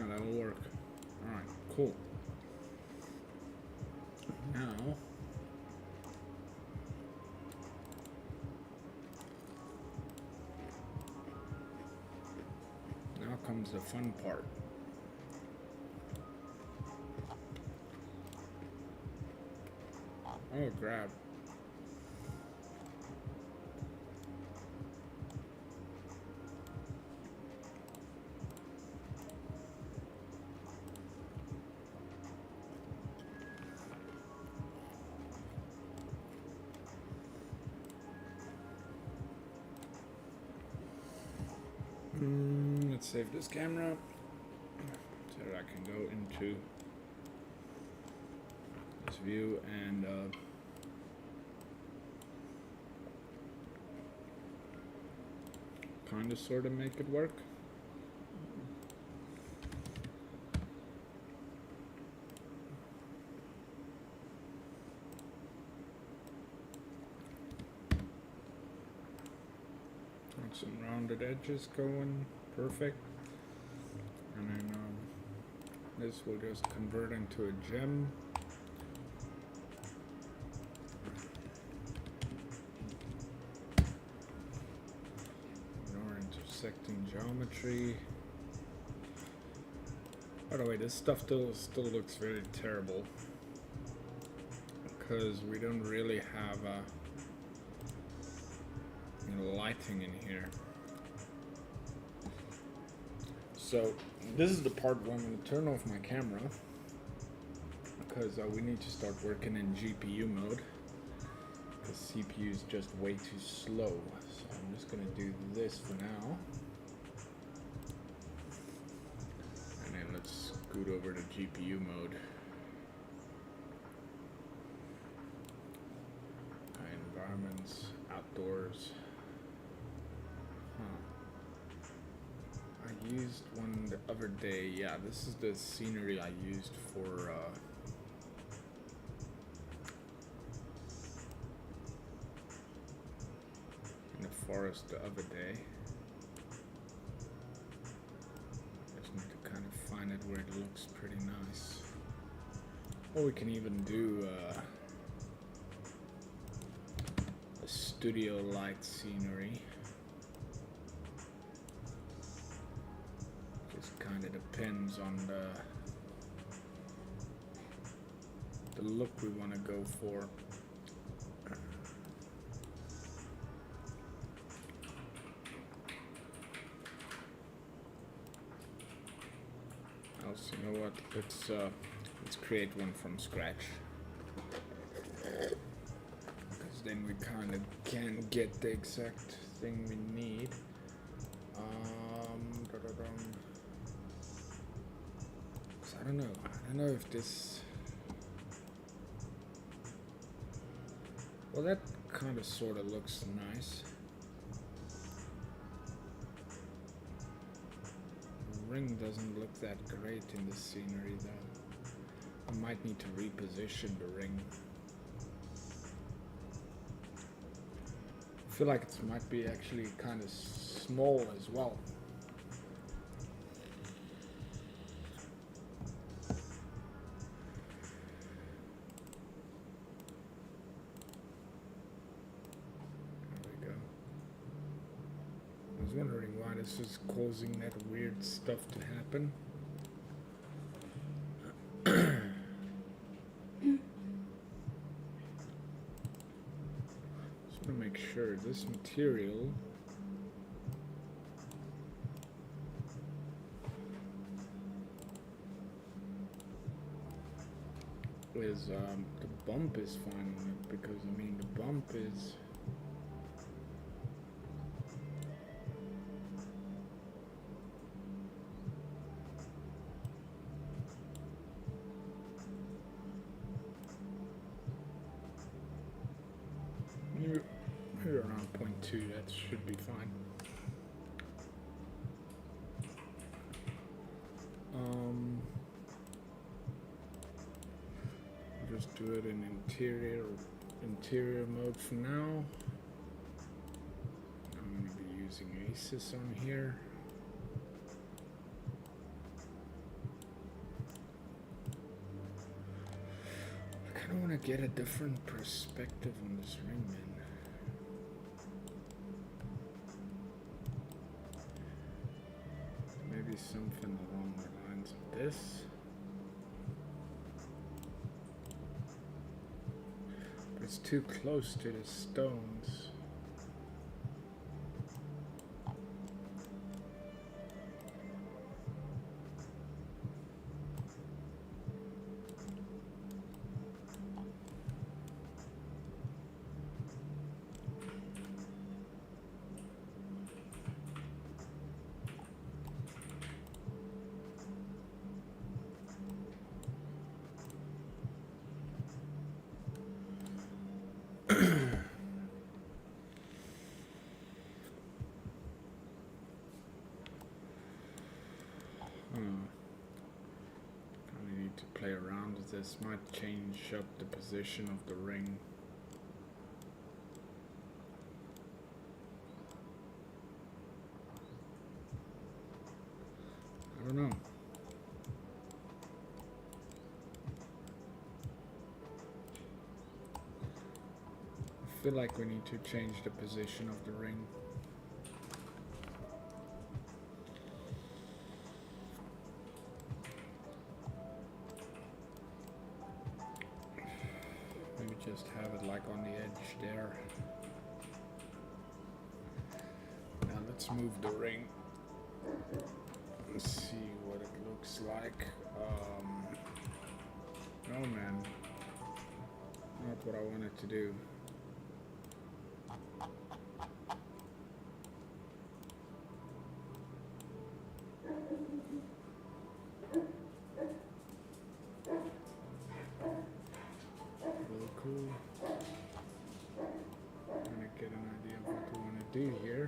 That'll work. Alright, cool. Now comes the fun part. Oh, grab. Let's save this camera so that I can go into this view and kind of sort of make it work. Some rounded edges going, perfect. And then this will just convert into a gem. More intersecting geometry. By the way, this stuff still looks very terrible because we don't really have lighting in here. So this is the part where I'm going to turn off my camera because we need to start working in GPU mode because CPU is just way too slow. So I'm just going to do this for now, and then let's scoot over to GPU mode. Environments, outdoors. I used one the other day. Yeah, this is the scenery I used for in the forest the other day. Just need to kind of find it where it looks pretty nice. Or we can even do a studio light scenery. Kind of depends on the look we want to go for. else. You know what? Let's create one from scratch. Because then we kind of can get the exact thing we need. So I don't know. I don't know if this. Well, that kind of sort of looks nice. The ring doesn't look that great in the scenery though. I might need to reposition the ring. I feel like it might be actually kind of small as well. I was wondering why this is causing that weird stuff to happen. Just want to make sure this material is the bump is fine on it, because I mean the bump is here around 0.2. That should be fine. Just do it in interior mode for now. I'm going to be using Asus on here. I kind of want to get a different perspective on this ring, man. Maybe something along the lines of this. But it's too close to the stones. I need to play around with this. Might change up the position of the ring. I don't know. I feel like we need to change the position of the ring. Maybe just have it like on the edge there. Now let's move the ring. Let's see what it looks like. Oh man, not what I wanted to do. Really cool. I'm gonna get an idea of what we want to do here.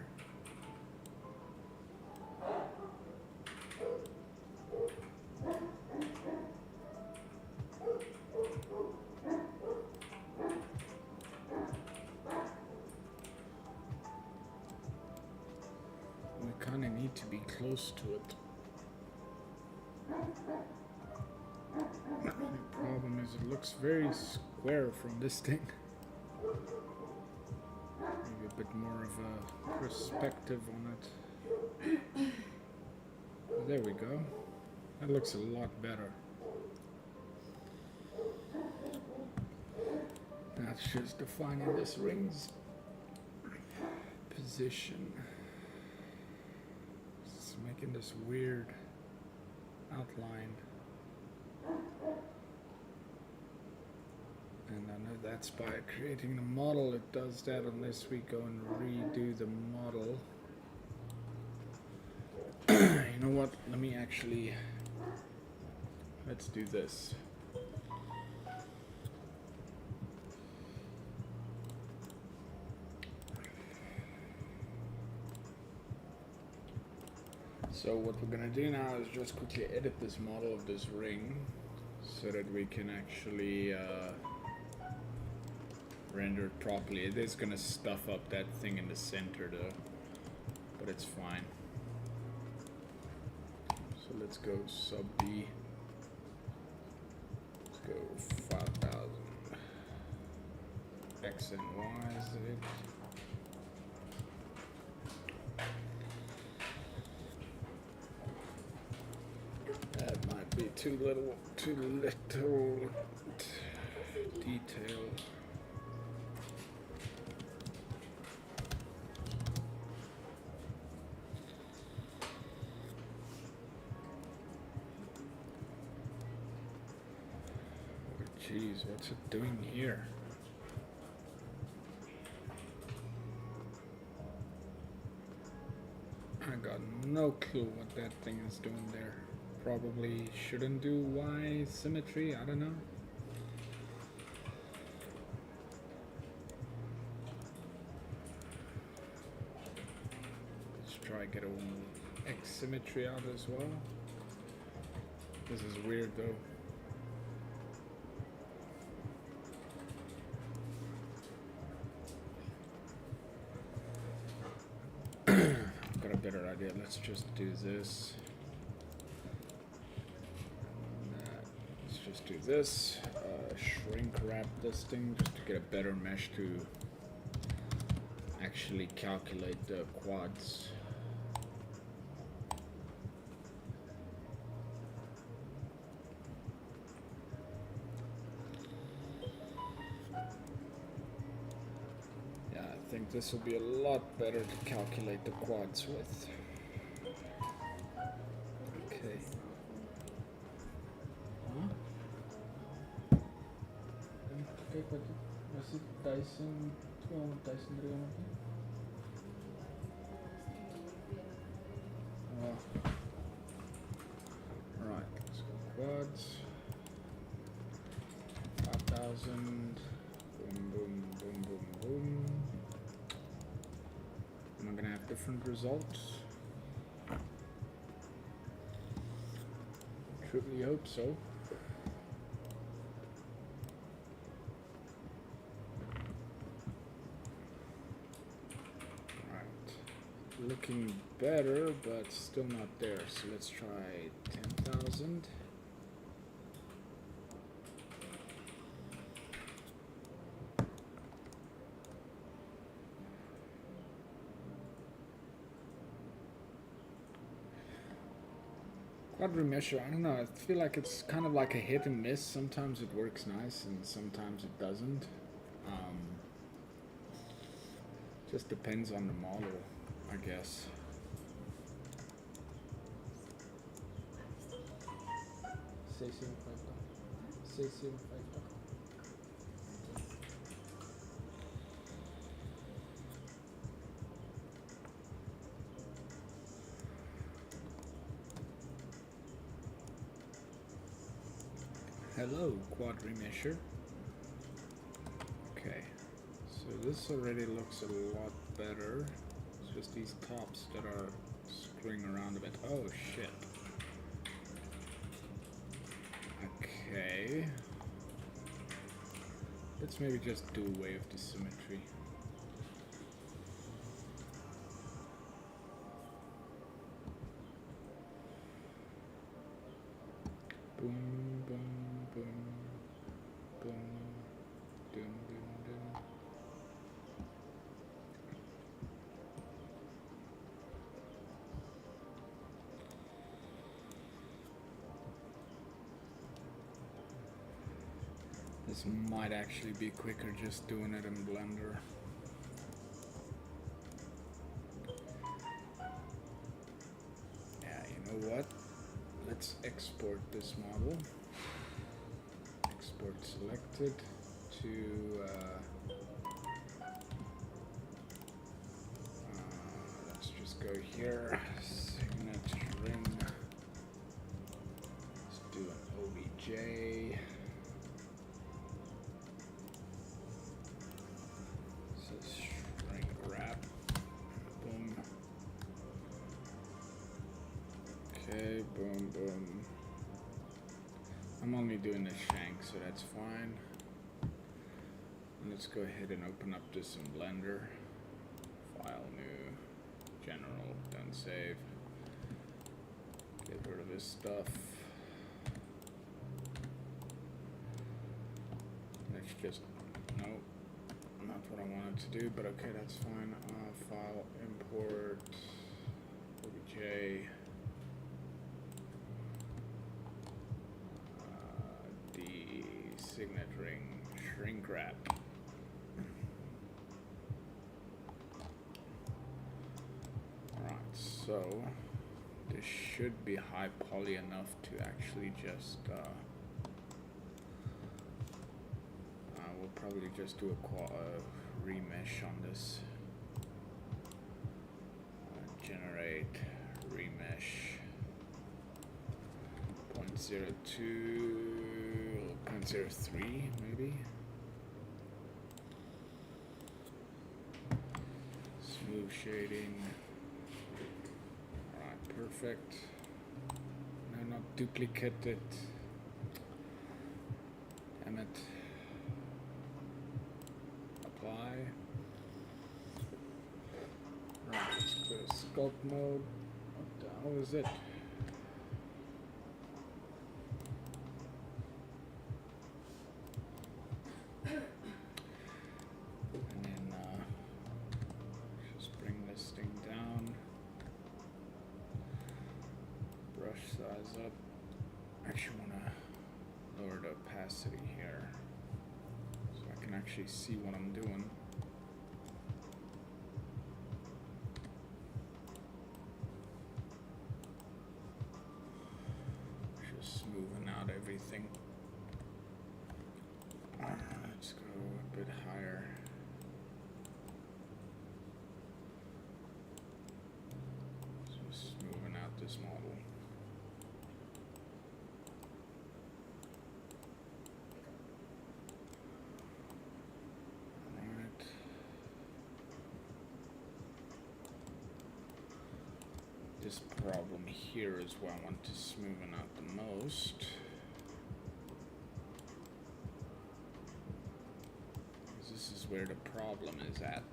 We kind of need to be close to it. The problem is it looks very square from this thing. Maybe a bit more of a perspective on it. There we go. That looks a lot better. That's just defining this ring's position. It's making this weird outline. And I know that's by creating the model it does that unless we go and redo the model. You know what? Let me actually, let's do this. So what we're gonna do now is just quickly edit this model of this ring so that we can actually render it properly. It is gonna stuff up that thing in the center though, but it's fine. So let's go sub B. Let's go 5,000. X and Y is it? That might be too little detail. Oh, jeez, what's it doing here? I got no clue what that thing is doing there. Probably shouldn't do Y symmetry, I don't know. Let's try get a X symmetry out as well. This is weird though. I've got a better idea. Let's just do this. Let's just do this. Shrink wrap this thing just to get a better mesh to actually calculate the quads. Yeah, I think this will be a lot better to calculate the quads with. Okay. Kijk wat zit Dyson 200, Dyson 300. Right, let's go quads. 5,000. Boom, boom, boom, boom, boom. Am I gonna have different results? Truly hope so. Looking better, but still not there. So let's try 10,000. Quad remesher, I don't know. I feel like it's kind of like a hit and miss. Sometimes it works nice, and sometimes it doesn't. Just depends on the model, I guess. Hello, quad remesher. Okay, so this already looks a lot better. It's just these tops that are screwing around a bit. Oh shit. Okay. Let's maybe just do away with the symmetry. Boom, boom, boom, boom, dum, dum, dum. This might actually be quicker just doing it in Blender. Yeah, you know what? let's export this model. Export selected to let's just go here, signet ring. Let's do an OBJ. This is shrink wrap. Boom. Okay, boom, boom. I'm only doing the shank, so that's fine. Let's go ahead and open up this in Blender. File, new, general, done, save. Get rid of this stuff. Let's just, nope, not what I wanted to do, but okay, that's fine. File, import, OBJ. Signet ring, shrink wrap. Alright, so this should be high poly enough to actually just we'll probably just do a remesh on this. Generate remesh 0.02 0.03 maybe. Smooth shading. Alright, perfect. No, not duplicate it. Damn it. Apply. Right, let's go to sculpt mode. What the hell is it? Size up. Actually want to lower the opacity here so I can actually see what I'm doing. Just smoothing out everything. Let's go a bit higher. Just smoothing out this model. This problem here is where I want to smoothen out the most. This is where the problem is at.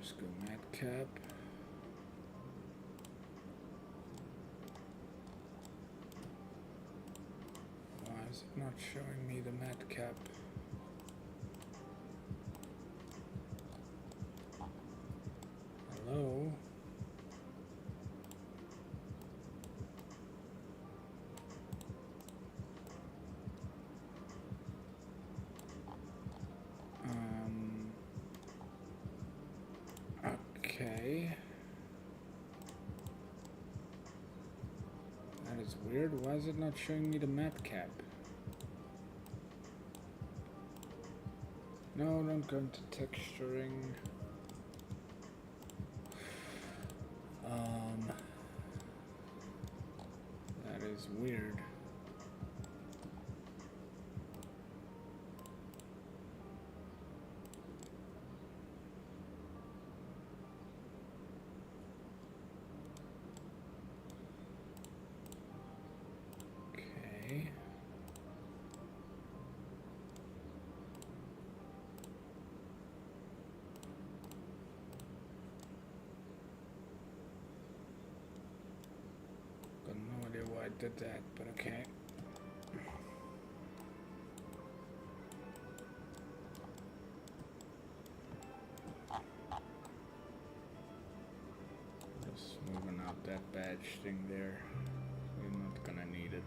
Just go matcap. Why is it not showing me the matcap? Hello? Okay. That is weird. Why is it not showing me the matcap? No, don't go into texturing. That is weird. I did that, but okay. Just moving out that badge thing there. We're not gonna need it.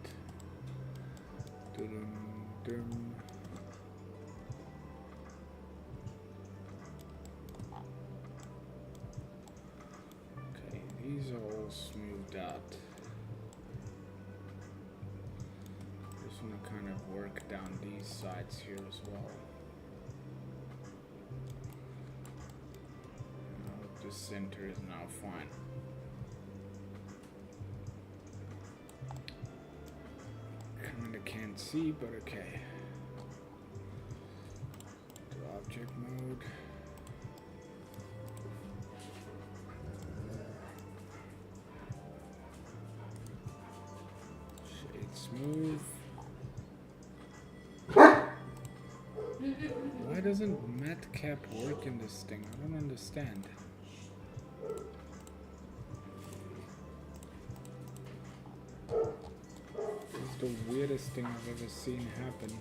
Dum, dum. Okay, these are all smoothed out. Just want to kind of work down these sides here as well. The center is now fine. Kinda can't see, but okay. To object mode. Shade smooth. Why doesn't matte cap work in this thing? I don't understand. It's the weirdest thing I've ever seen happen.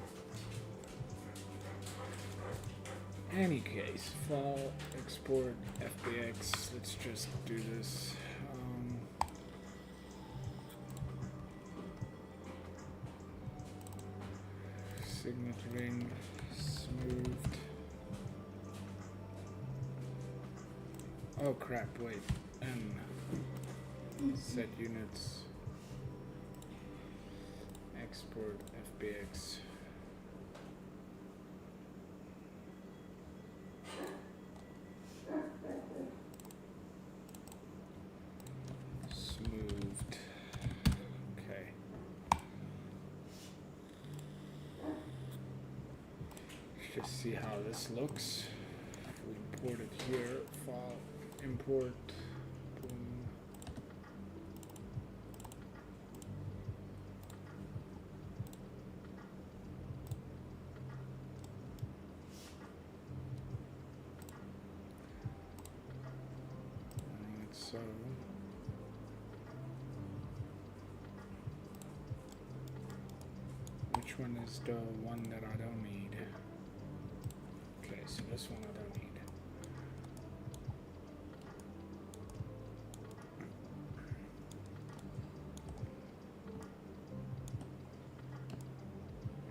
Any case, file, export, FBX. Let's just do this. Signet ring, smoothed. Oh crap, wait. And set units. Export FBX. Smoothed. Okay. Let's just see how this looks. We import it here. File, import. Boom. So which one is the one that I don't need? Okay, so this one I don't need.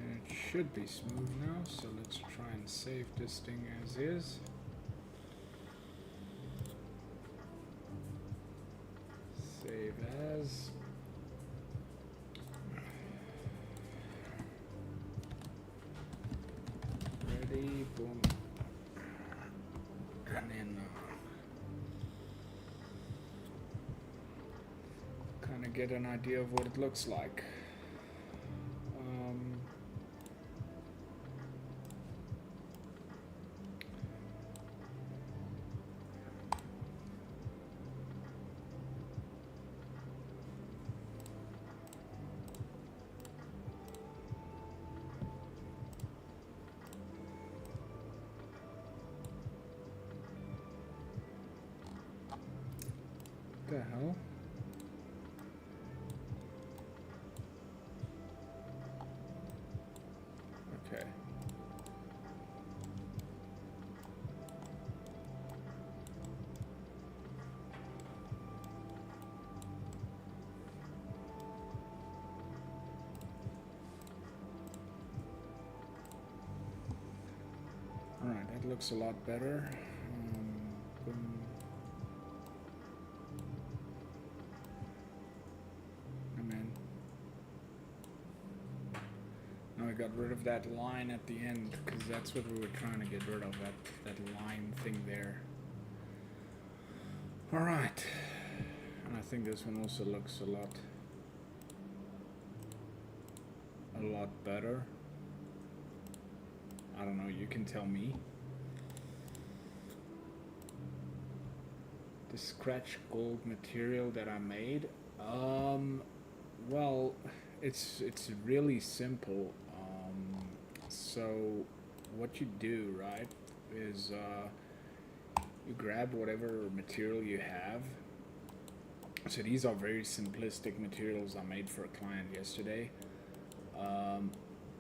And it should be smooth now, so let's try and save this thing as is. Save as. Ready, boom. And then kind of get an idea of what it looks like. What the hell? Okay. All right, that looks a lot better. Boom. I got rid of that line at the end because that's what we were trying to get rid of, that line thing there. Alright, and I think this one also looks a lot better. I don't know, you can tell me. The scratch gold material that I made, well, it's really simple. So what you do, right, is you grab whatever material you have So these are very simplistic materials I made for a client yesterday. Um,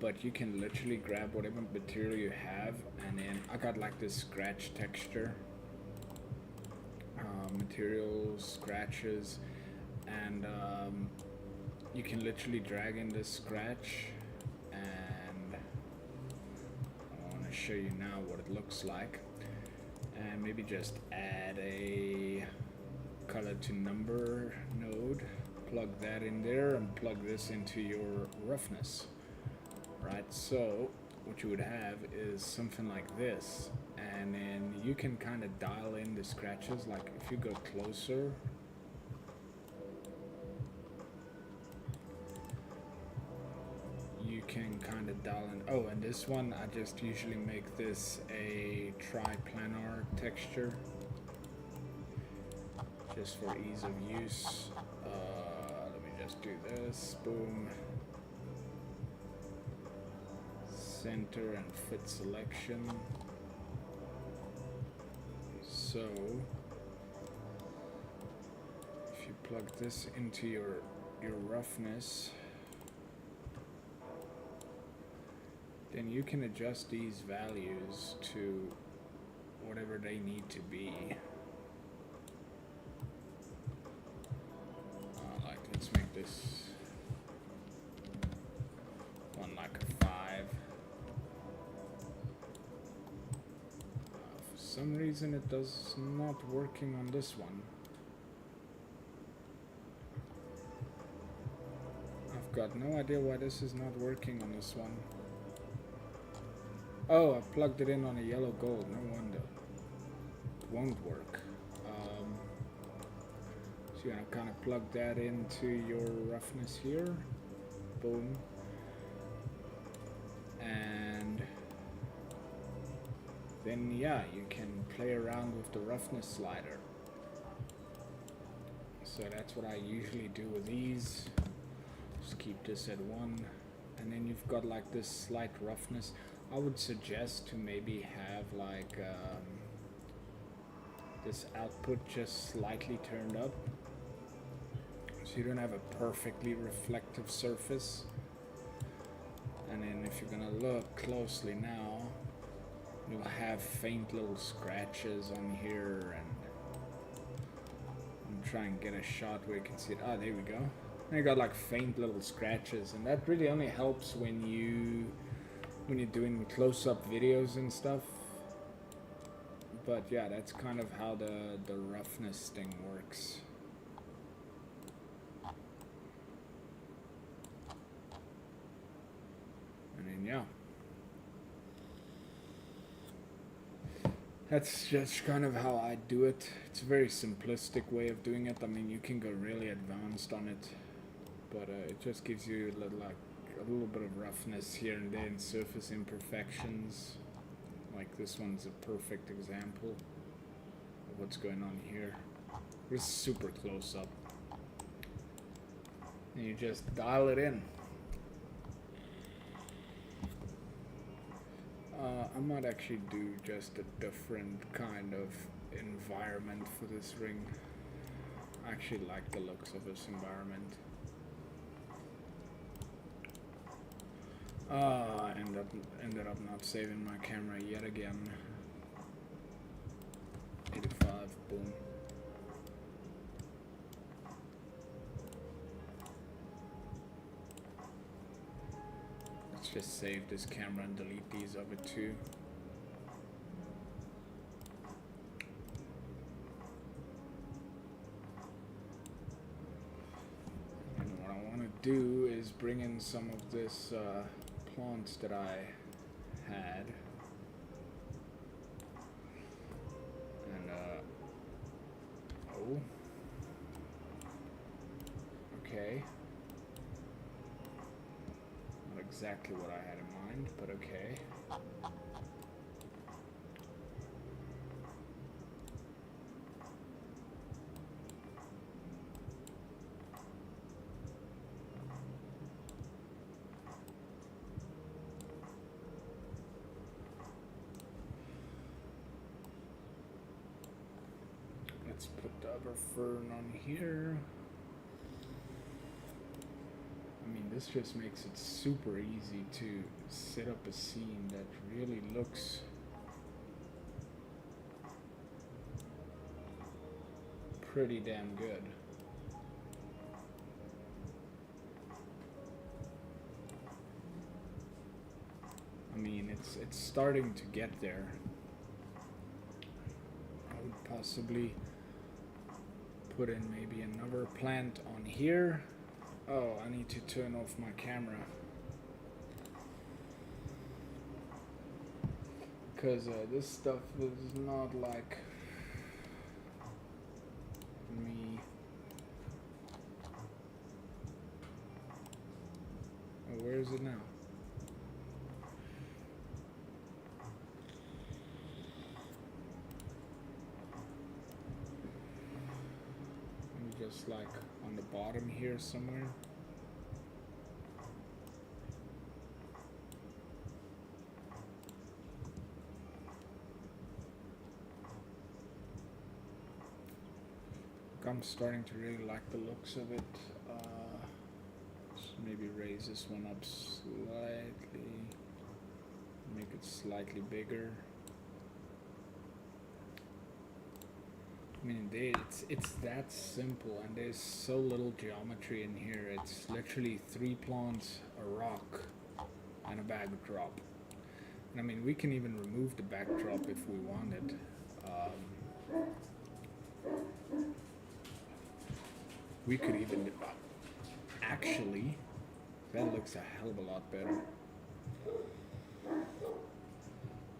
but you can literally grab whatever material you have, and then I got like this scratch texture, materials, scratches, and you can literally drag in this scratch, and I want to show you now what it looks like, and maybe just add a color to number node, plug that in there, and plug this into your roughness. Right, so what you would have is something like this, and then you can kind of dial in the scratches. Like if you go closer, you can kind of dial in. Oh, and this one I just usually make this a triplanar texture just for ease of use. Let me just do this, boom, center and fit selection. So if you plug this into your roughness, then you can adjust these values to whatever they need to be. Like let's make this one like a 5. For some reason it does not working on this one. I've got no idea why this is not working on this one. Oh, I plugged it in on a yellow gold, no wonder. It won't work. So you're gonna kind of plug that into your roughness here. Boom. And then yeah, you can play around with the roughness slider. So that's what I usually do with these. Just keep this at 1, and then you've got like this slight roughness. I would suggest to maybe have like this output just slightly turned up, so you don't have a perfectly reflective surface. And then if you're gonna look closely now, you'll have faint little scratches on here, and I'm trying to get a shot where you can see it. Ah, there we go. And you got like faint little scratches, and that really only helps when you're doing close-up videos and stuff. But yeah, that's kind of how the roughness thing works. And then yeah, that's just kind of how I do it. It's a very simplistic way of doing it. I mean, you can go really advanced on it, but it just gives you a little bit of roughness here and there and surface imperfections. Like this one's a perfect example of what's going on here. It's super close up. And you just dial it in. I might actually do just a different kind of environment for this ring. I actually like the looks of this environment. I ended up not saving my camera yet again. 85, boom. Let's just save this camera and delete these other two. And what I want to do is bring in some of this plants that I had, and oh, okay, not exactly what I had in mind, but okay. let's put the other fern on here. I mean, this just makes it super easy to set up a scene that really looks pretty damn good. I mean, it's starting to get there. I would possibly put in maybe another plant on here. Oh, I need to turn off my camera. Because this stuff is not like me. Oh, where is it now? Just like on the bottom here somewhere. I'm starting to really like the looks of it. Let's maybe raise this one up slightly, make it slightly bigger. I mean, it's that simple, and there's so little geometry in here. It's literally 3 plants, a rock, and a backdrop. And I mean, we can even remove the backdrop if we wanted. We could even actually, that looks a hell of a lot better.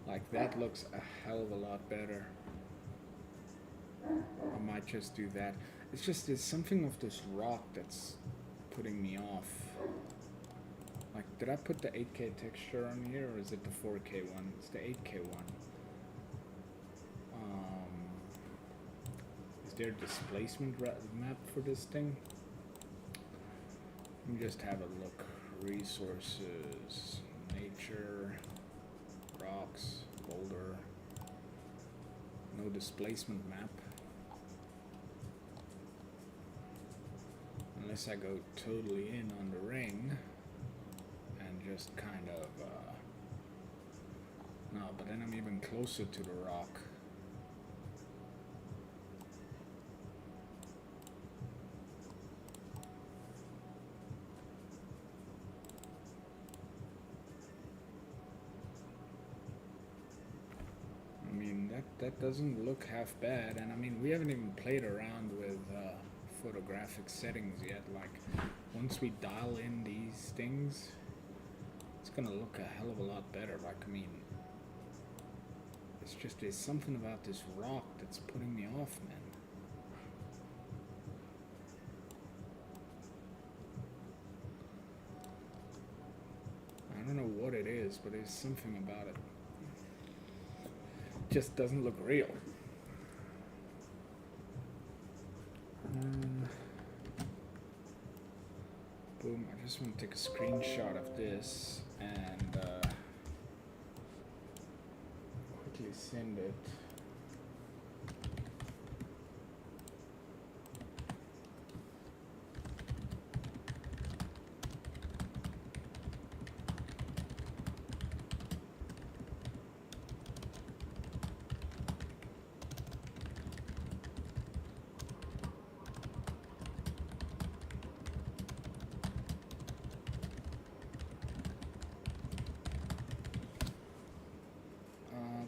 Like, that looks a hell of a lot better. I might just do that. It's just there's something of this rock that's putting me off. Like, did I put the 8K texture on here, or is it the 4K one? It's the 8K one. Is there a displacement map for this thing? Let me just have a look. Resources, nature, rocks, boulder. No displacement map. Unless I go totally in on the ring and just kind of no, but then I'm even closer to the rock. I mean, that doesn't look half bad, and I mean, we haven't even played around with photographic settings yet. Like, once we dial in these things, it's gonna look a hell of a lot better. Like, I mean, it's just, there's something about this rock that's putting me off, man. I don't know what it is, but there's something about it. Just doesn't look real. Boom, I just want to take a screenshot of this and quickly send it.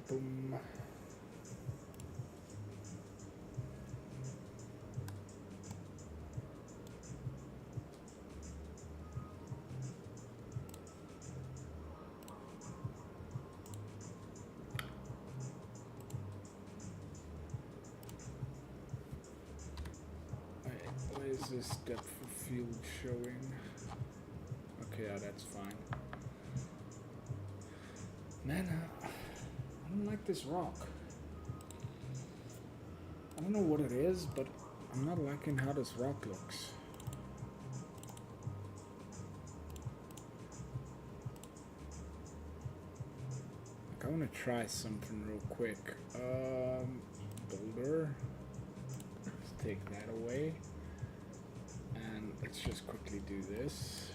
Boom. Why is this depth of field showing? Okay, yeah, that's fine. Man, I don't like this rock. I don't know what it is, but I'm not liking how this rock looks. Like, I want to try something real quick. Boulder. take that away. And let's just quickly do this.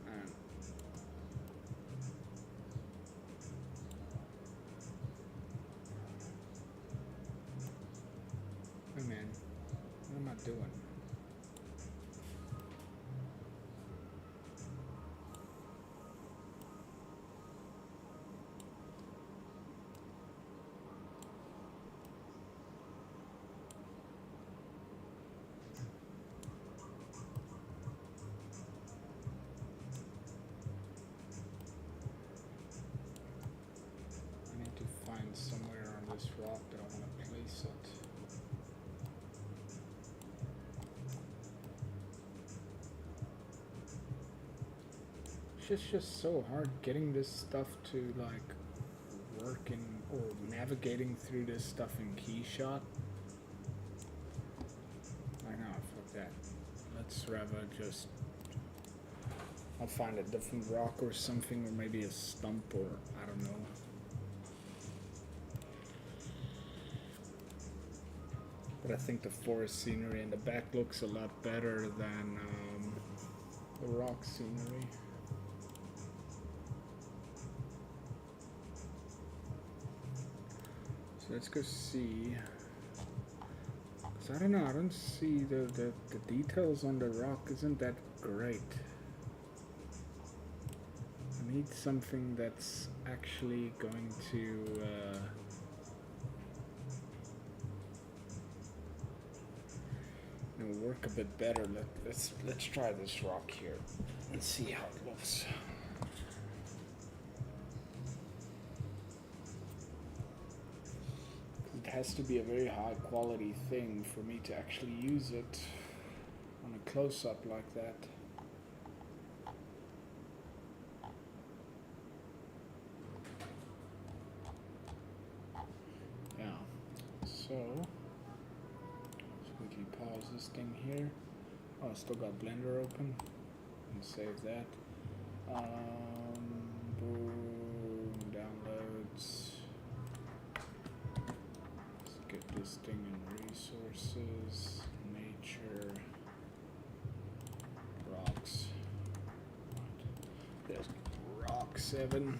And oh man, what am I doing? I need to find somewhere on this rock that I want to place it. It's just so hard getting this stuff to like work in or navigating through this stuff in KeyShot. I know, fuck that. Let's rather just I'll find a different rock or something, or maybe a stump, or I don't know. But I think the forest scenery in the back looks a lot better than the rock scenery. So let's go see. Cause I don't know, I don't see the details on the rock isn't that great. I need something that's actually going to work a bit better. Let's try this rock here and see how it looks. It has to be a very high quality thing for me to actually use it on a close-up like that. Yeah, so let's quickly pause this thing here. Oh, I still got Blender open. And save that. Boom, downloads. Let's get this thing in resources, nature, rocks. There's rock 7.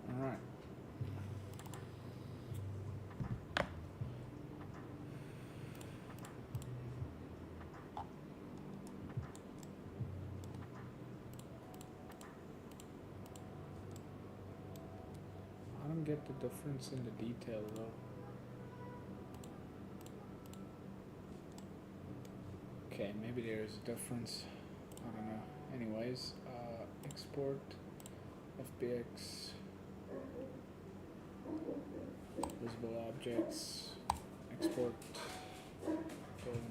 All right. I don't get the difference in the detail though. Okay, maybe there's a difference. I don't know. Anyways, export, FBX, visible objects, export, boom,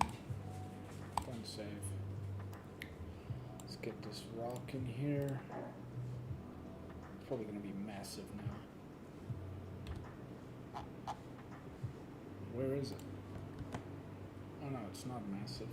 don't save. Let's get this rock in here. It's probably gonna be massive now. Where is it? Oh no, it's not massive.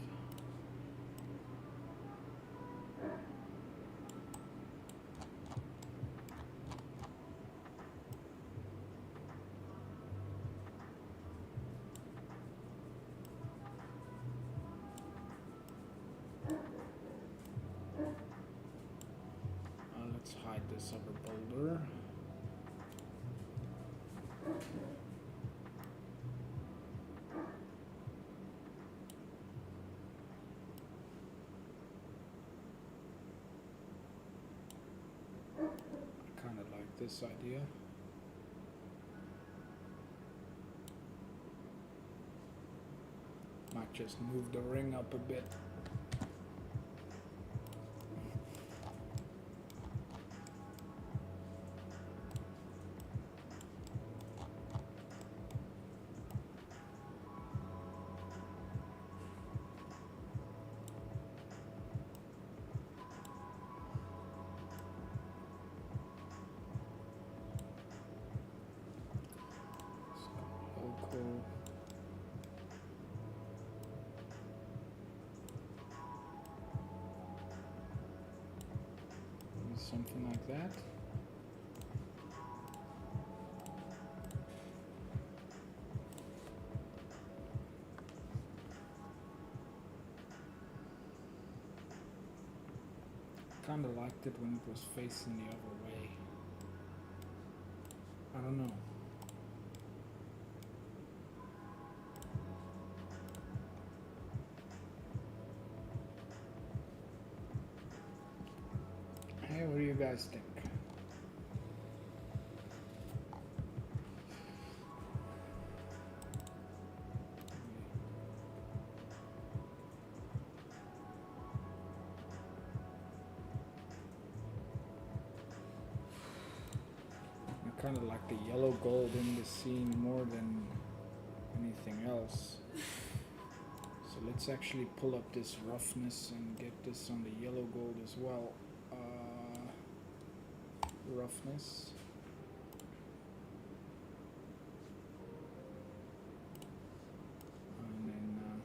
Let's hide this other boulder. I kind of like this idea. Might just move the ring up a bit. something like that. Kind of liked it when it was facing the other way. I don't know. Hey, what do you guys think? I kind of like the yellow gold in the scene more than anything else. So let's actually pull up this roughness and get this on the yellow gold as well. Roughness. And then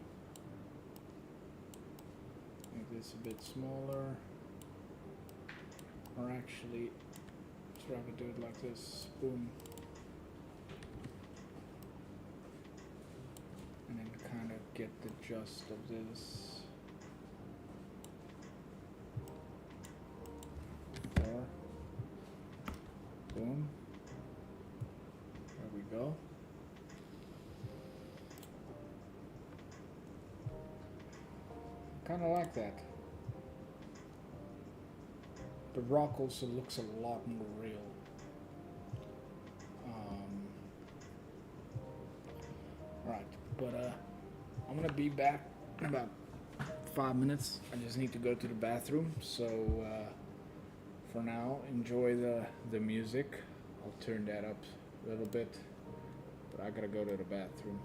make this a bit smaller. Or actually, let's rather do it like this. Boom. And then kind of get the gist of this. There. Boom. There we go. Kind of like that. The rock also looks a lot more real. Right, but I'm gonna be back in about 5 minutes. I just need to go to the bathroom, so for now, enjoy the music. I'll turn that up a little bit, but I gotta go to the bathroom.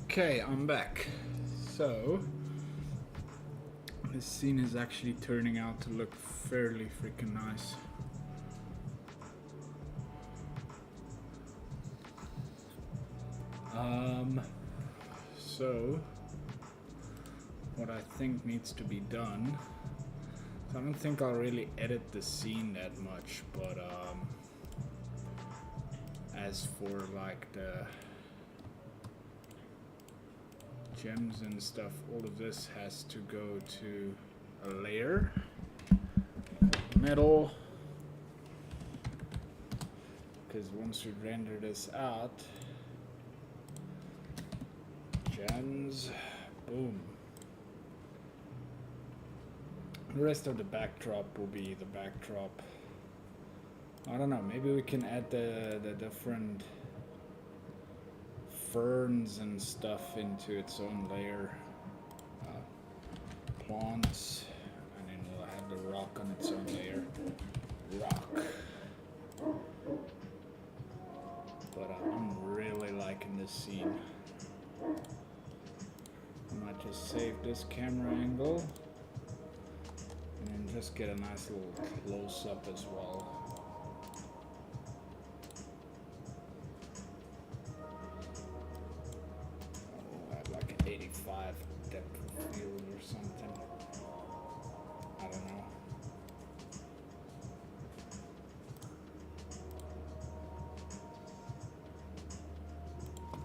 Okay, I'm back. So, this scene is actually turning out to look fairly freaking nice. So, what I think needs to be done, so I don't think I'll really edit the scene that much, but as for like the gems and stuff, all of this has to go to a layer, metal, because once we render this out, gems, boom. The rest of the backdrop will be the backdrop. I don't know, maybe we can add the different ferns and stuff into its own layer. Plants, and then we'll have the rock on its own layer. Rock. But I'm really liking this scene. I might just save this camera angle and then just get a nice little close-up as well. Like 85 depth of field or something. I don't know.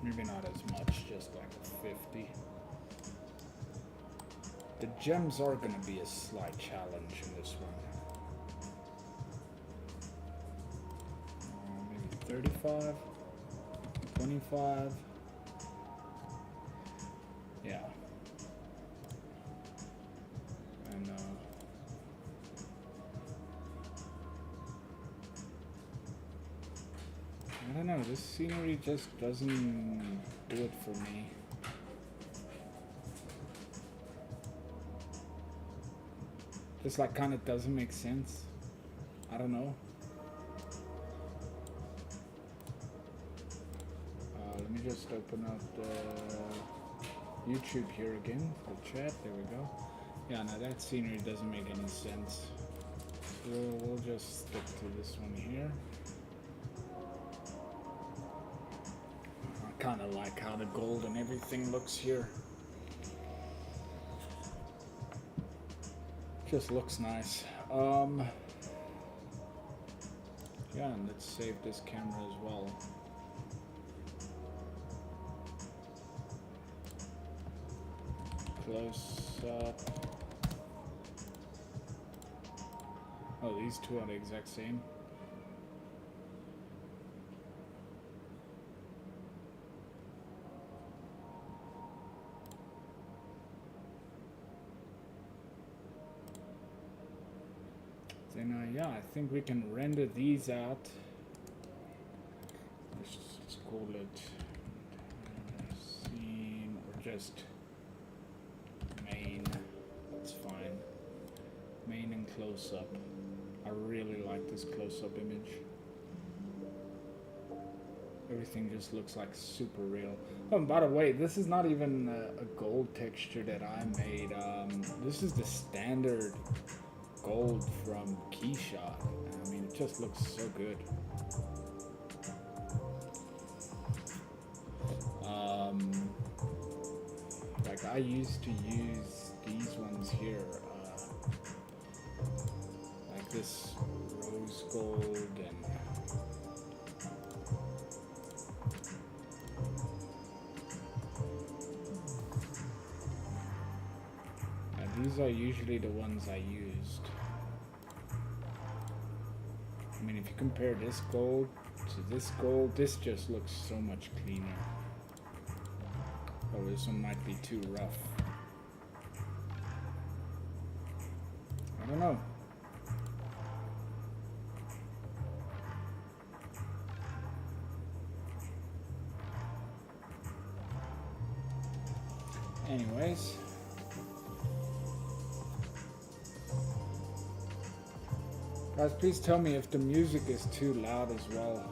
Maybe not as much, just like 50. The gems are going to be a slight challenge in this one. Maybe 35, 25. Yeah. And I don't know, this scenery just doesn't do it for me. Just like kind of doesn't make sense. I don't know. Let me just open up the YouTube here again, the chat, there we go. Yeah, now that scenery doesn't make any sense. We'll just stick to this one here. I kind of like how the gold and everything looks here. Just looks nice. Yeah, and let's save this camera as well. Close up. Oh, these two are the exact same. Then yeah, I think we can render these out. Let's call it scene or just main. That's fine. Main and close up. I really like this close up image. Everything just looks like super real. Oh, and by the way, this is not even a gold texture that I made. This is the standard gold from Keyshot. I mean, it just looks so good. I used to use these ones here, like this rose gold and these are usually the ones I used. I mean, if you compare this gold to this gold, this just looks so much cleaner. Oh, this one might be too rough. I don't know. Anyways. Guys, please tell me if the music is too loud as well.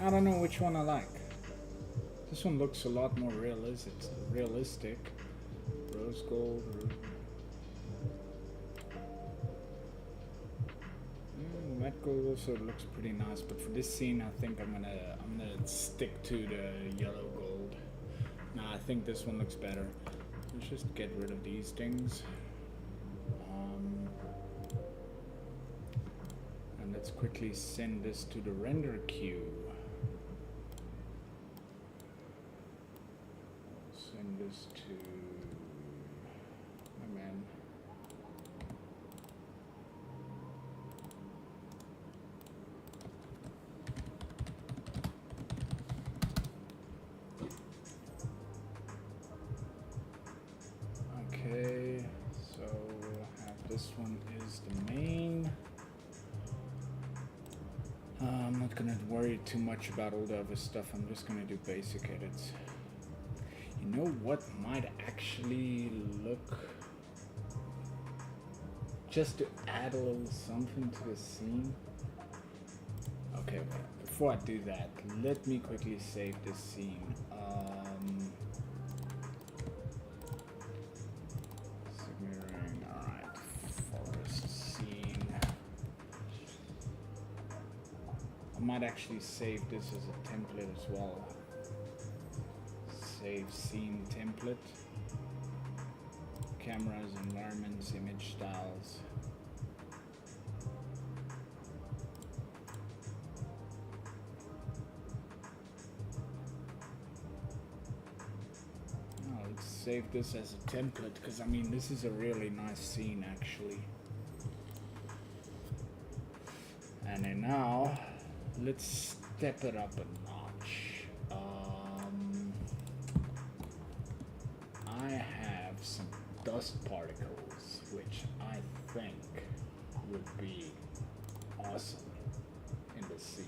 I don't know which one I like. This one looks a lot more realistic. Rose gold. Matte gold also looks pretty nice, but for this scene, I think I'm gonna stick to the yellow gold. Nah, I think this one looks better. Let's just get rid of these things. And let's quickly send this to the render queue. Send this to my man. Okay, so this one is the main. I'm not gonna worry too much about all the other stuff. I'm just gonna do basic edits. You know what might actually look, just to add a little something to the scene. Okay, wait, before I do that, let me quickly save this scene. Mirroring, alright, forest scene. I might actually save this as a template as well. Save scene template. Cameras, environments, image styles. Let's save this as a template, because I mean this is a really nice scene actually. And then now let's step it up a notch. I have some dust particles which I think would be awesome in the scene.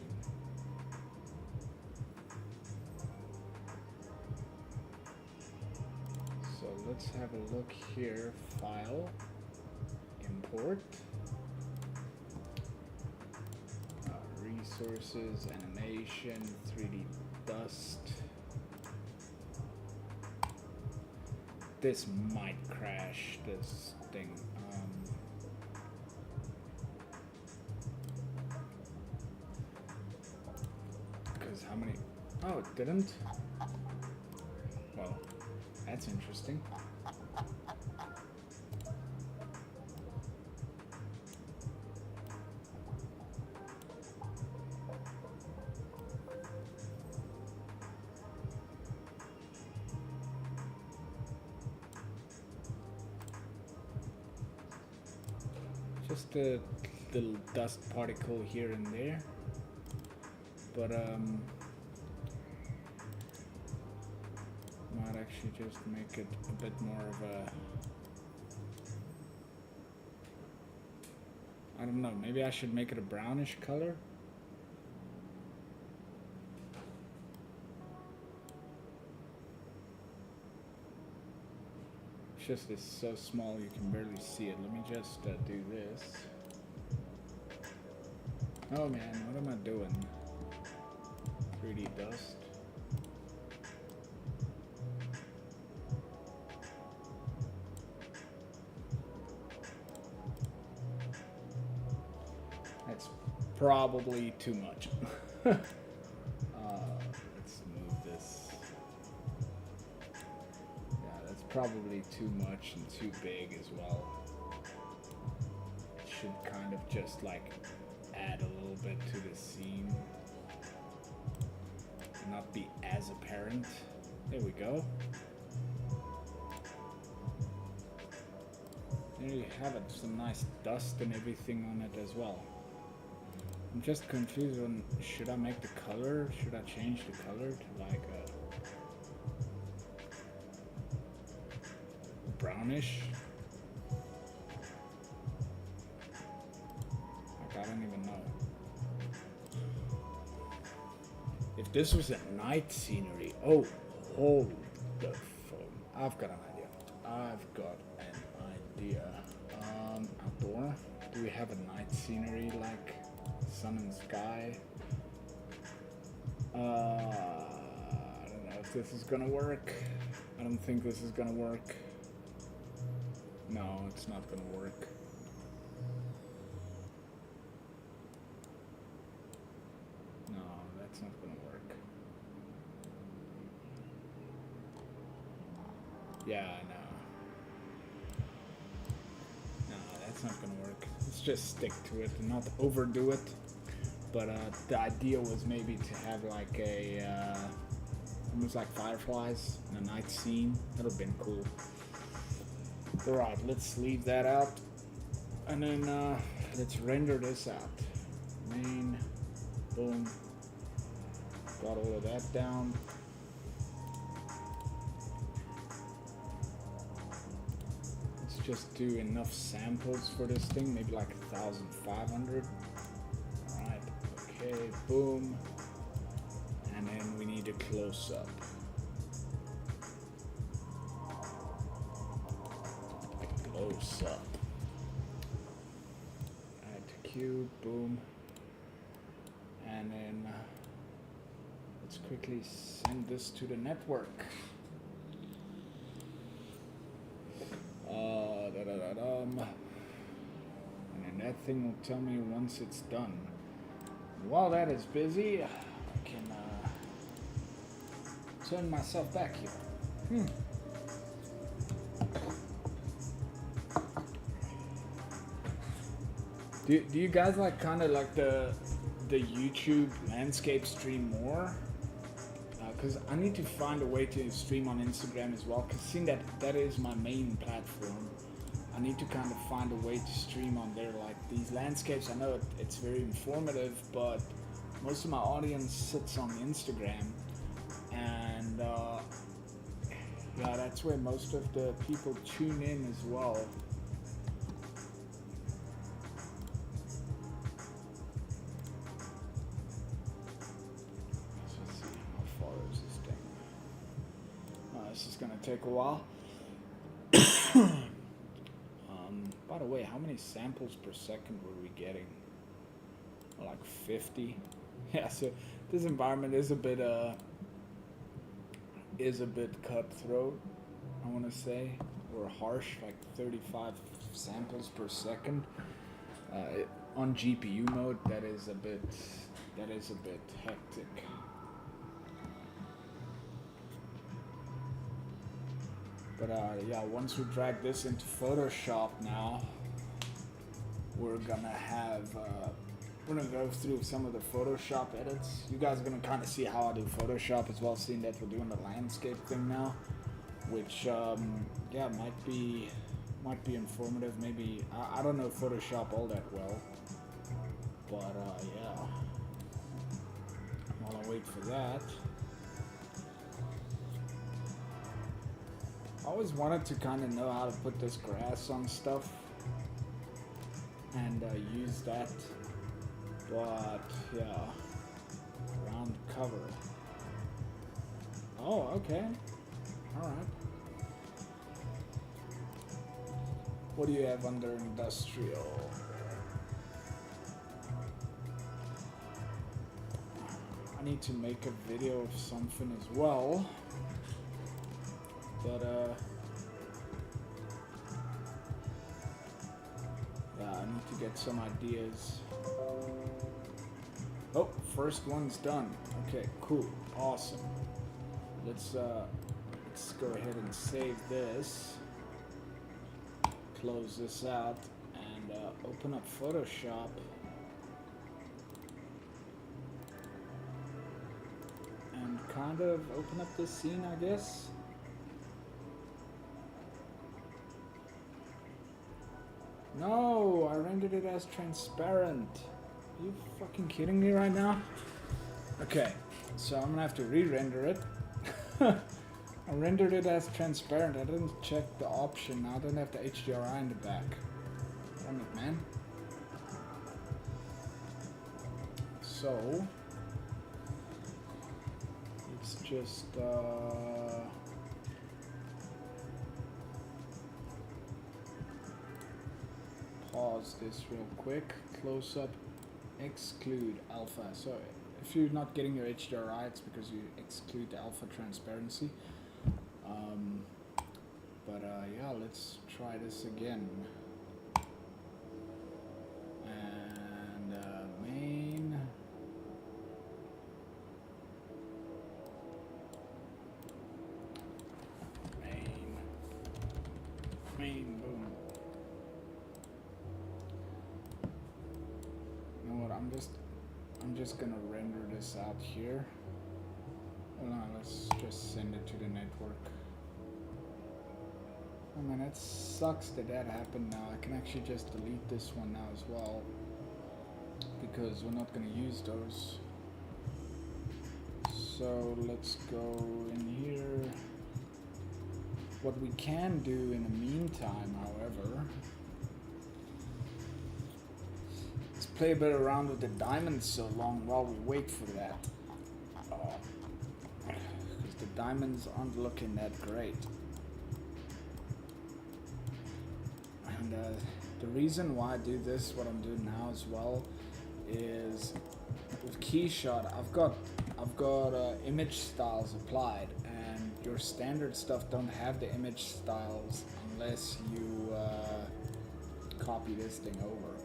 So let's have a look here. File, import, resources, animation, 3D dust. This might crash this thing. Because how many? Oh, it didn't? Well, that's interesting. Just a little dust particle here and there, but might actually just make it a bit more of a, I don't know, maybe I should make it a brownish color. Just is so small you can barely see it. Let me just do this. Oh man, what am I doing? 3D dust. That's probably too much. Let's move this. Yeah, that's probably too much and too big as well. It should kind of just like add a little bit to the seam. Not be as apparent. There we go. There you have it, some nice dust and everything on it as well. I'm just confused on, should I make the color? Should I change the color to like a brownish? Like, I don't even know. If this was at night scenery, oh, hold the phone. I've got an idea. I've got an idea. Outdoor. Do we have a night scenery like sun and sky? I don't know if this is gonna work. I don't think this is gonna work. No, it's not gonna work. No, that's not gonna work. Yeah, no. No, that's not gonna work. Let's just stick to it and not overdo it. But the idea was maybe to have like a almost like fireflies in a night scene. That would have been cool. Alright, let's leave that out. And then let's render this out. Main, boom. Got all of that down. Let's just do enough samples for this thing, maybe like 1,500. Alright, okay, boom. And then we need a close up. Close up. Add to cube, boom. And then let's quickly send this to the network. And then that thing will tell me once it's done. While that is busy, I can turn myself back here. Do you guys like kind of like the YouTube landscape stream more? Because I need to find a way to stream on Instagram as well, because seeing that is my main platform, I need to kind of find a way to stream on there. Like these landscapes, I know it's very informative, but most of my audience sits on Instagram, and yeah, that's where most of the people tune in as well. This is gonna take a while. By the way, how many samples per second were we getting? Like 50. Yeah, so this environment is a bit cutthroat, I want to say, or harsh, like 35 samples per second. On GPU mode, that is a bit hectic. But yeah, once we drag this into Photoshop now, we're gonna go through some of the Photoshop edits. You guys are gonna kind of see how I do Photoshop as well, seeing that we're doing the landscape thing now, which yeah, might be informative. Maybe I don't know Photoshop all that well, but yeah, while I wait for that. I always wanted to kind of know how to put this grass on stuff and use that, but yeah, round cover. Oh, okay, all right. What do you have under industrial? I need to make a video of something as well. But yeah, I need to get some ideas. Oh, first one's done. Okay, cool, awesome. Let's go ahead and save this. Close this out and open up Photoshop. And kind of open up this scene, I guess. No, I rendered it as transparent. Are you fucking kidding me right now? Okay, so I'm gonna have to re-render it. I rendered it as transparent. I didn't check the option. I don't have the HDRI in the back. Damn it, man. So let's just pause this real quick. Close up, exclude alpha. So if you're not getting your HDRI, it's because you exclude the alpha transparency. Yeah, let's try this again. And main. Main, boom. You know what? I'm just gonna render this out here. Hold on, let's just send it to the network. Oh man, that sucks that happened now. I can actually just delete this one now as well, because we're not going to use those. So let's go in here. What we can do in the meantime, however, is play a bit around with the diamonds so long while we wait for that. Because the diamonds aren't looking that great. And the reason why I do this, what I'm doing now as well, is with Keyshot, I've got image styles applied, and your standard stuff don't have the image styles unless you copy this thing over.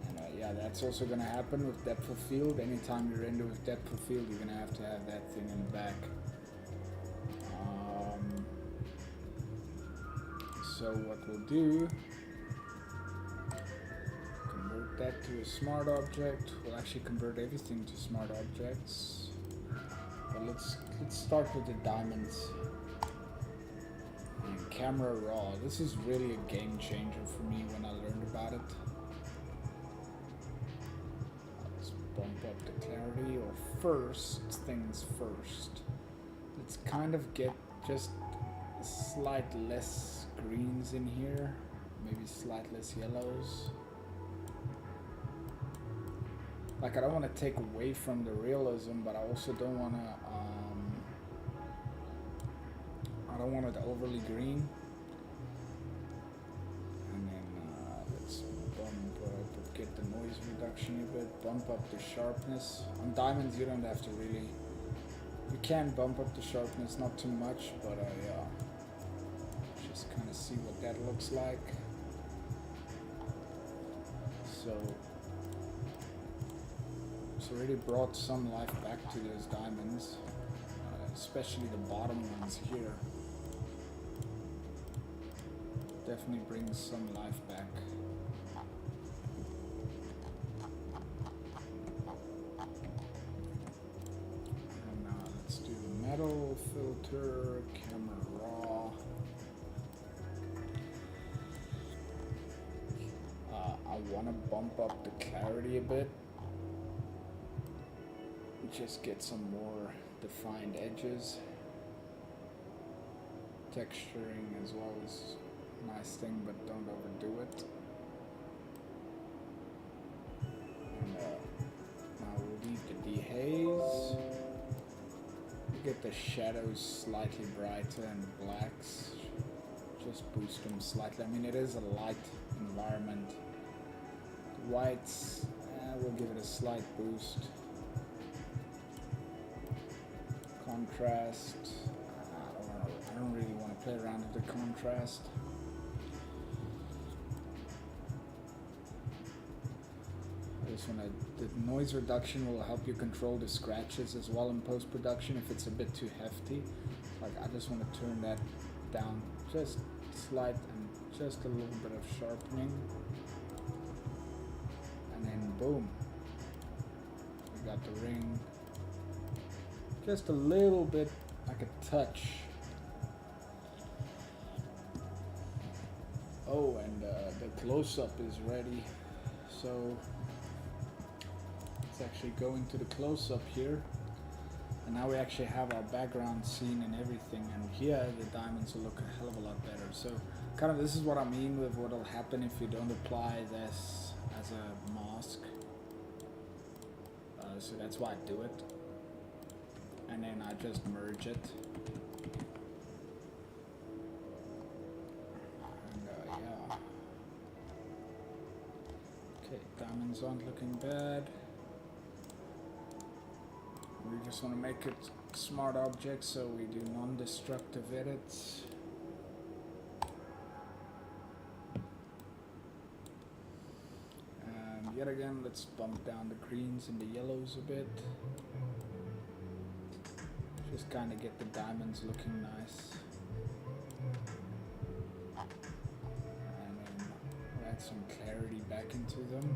And yeah, that's also going to happen with depth of field. Anytime you render with depth of field, you're going to have that thing in the back. So what we'll do, convert that to a smart object. We'll actually convert everything to smart objects. But let's start with the diamonds. And camera raw. This is really a game changer for me when I learned about it. Let's bump up the clarity, or first things first. Let's kind of get just a slight less greens in here, maybe slight less yellows. Like, I don't want to take away from the realism, but I also don't want to I don't want it overly green. And then let's bump up, get the noise reduction a bit, bump up the sharpness. On diamonds you don't have to really, you can bump up the sharpness, not too much, but yeah. Just kind of see what that looks like. So it's already brought some life back to those diamonds, especially the bottom ones here. Definitely brings some life back. And now let's do metal filter, camera raw. I want to bump up the clarity a bit. Just get some more defined edges. Texturing as well is a nice thing, but don't overdo it. And now we'll leave the dehaze. Get the shadows slightly brighter and blacks. Just boost them slightly. I mean, it is a light environment. The whites, we'll give it a slight boost. Contrast. I don't really want to play around with the contrast. This one, the noise reduction will help you control the scratches as well in post-production if it's a bit too hefty. Like, I just want to turn that down just slight and just a little bit of sharpening. And then boom. We got the ring. Just a little bit, like a touch. Oh, and the close-up is ready. So it's actually going to the close-up here. And now we actually have our background scene and everything. And here the diamonds will look a hell of a lot better. So kind of this is what I mean with what will happen if you don't apply this as a mask. So that's why I do it. And then I just merge it. And yeah. Okay, diamonds aren't looking bad. We just want to make it smart objects, so we do non-destructive edits. And yet again, let's bump down the greens and the yellows a bit. Just kind of get the diamonds looking nice. And then we'll add some clarity back into them.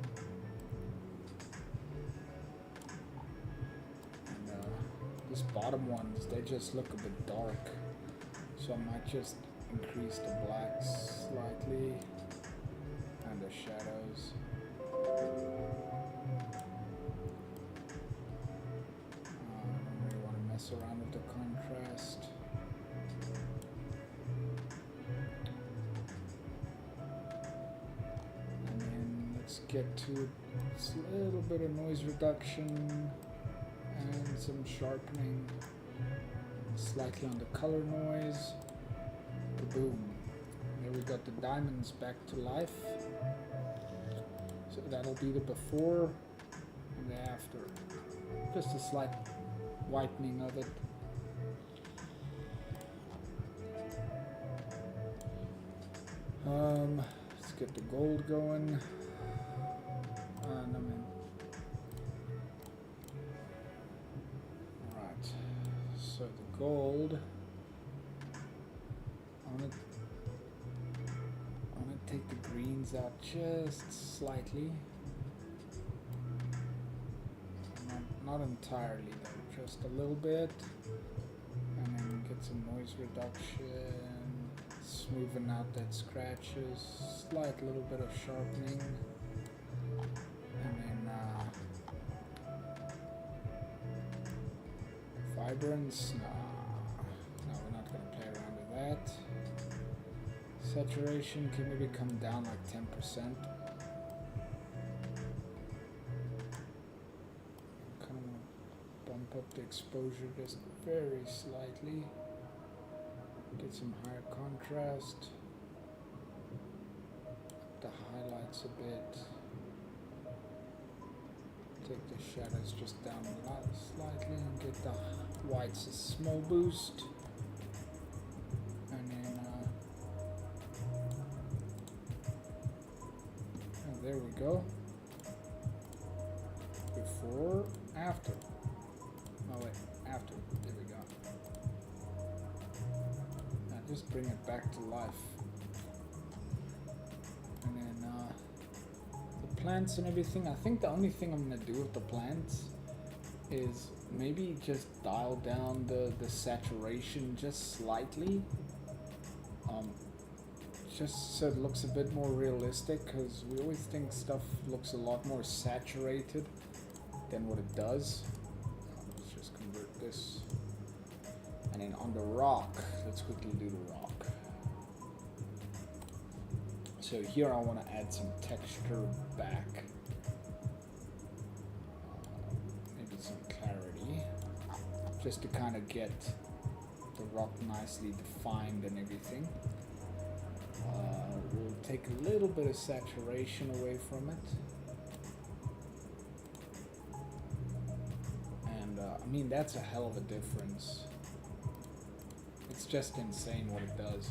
And this bottom ones, they just look a bit dark. So I might just increase the blacks slightly and the shadows. Around with the contrast. And then let's get to a little bit of noise reduction and some sharpening, slightly on the color noise. Boom. There we got the diamonds back to life. So that'll be the before and the after. Just a slight whitening of it. Let's get the gold going. And I'm in. Alright. So the gold. I wanna take the greens out just slightly. Not entirely though, just a little bit, and then get some noise reduction, smoothing out that scratches, slight little bit of sharpening, and then vibrance. No, we're not gonna play around with that. Saturation can maybe come down like 10%. Up the exposure just very slightly, get some higher contrast, up the highlights a bit, take the shadows just down a lot slightly and get the whites a small boost, and then and there we go, before, after. Oh wait, after. There we go. Now just bring it back to life. And then the plants and everything. I think the only thing I'm gonna do with the plants is maybe just dial down the saturation just slightly. Just so it looks a bit more realistic, because we always think stuff looks a lot more saturated than what it does. This, and then on the rock, let's quickly do the rock. So here I want to add some texture back, maybe some clarity, just to kind of get the rock nicely defined and everything. We'll take a little bit of saturation away from it. And I mean, that's a hell of a difference. It's just insane what it does.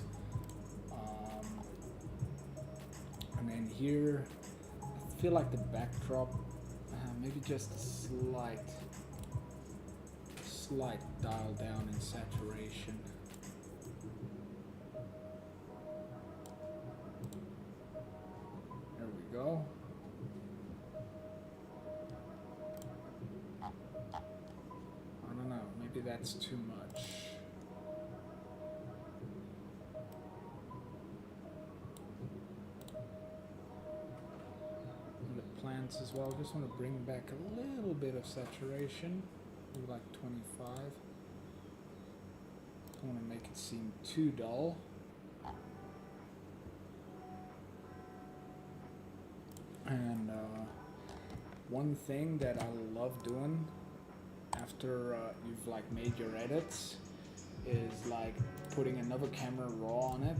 And then here, I feel like the backdrop, maybe just a slight dial down in saturation. There we go. I don't know, maybe that's too much. Plants as well. Just want to bring back a little bit of saturation, maybe like 25. Don't want to make it seem too dull. And one thing that I love doing after you've like made your edits is like putting another camera raw on it.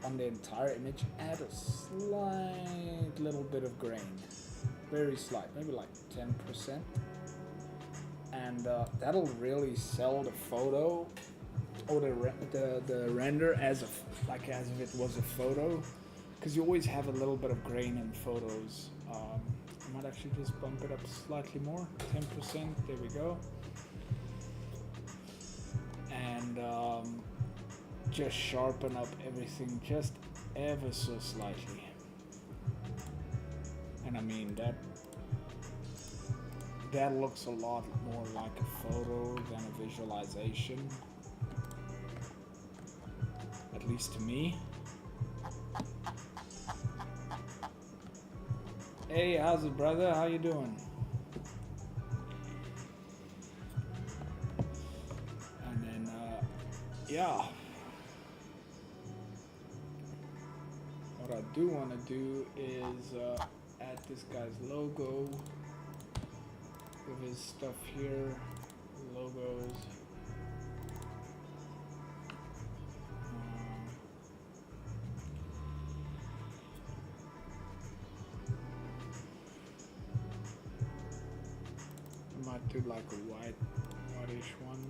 On the entire image, add a slight little bit of grain, very slight, maybe like 10%, and that'll really sell the photo or the render as if it was a photo, because you always have a little bit of grain in photos. I might actually just bump it up slightly more, 10%. There we go, and just sharpen up everything just ever so slightly. And I mean that looks a lot more like a photo than a visualization, at least to me. Hey, how's it, brother? How you doing? And then yeah, what I do want to do is add this guy's logo with his stuff here, logos. I might do like a whitish one.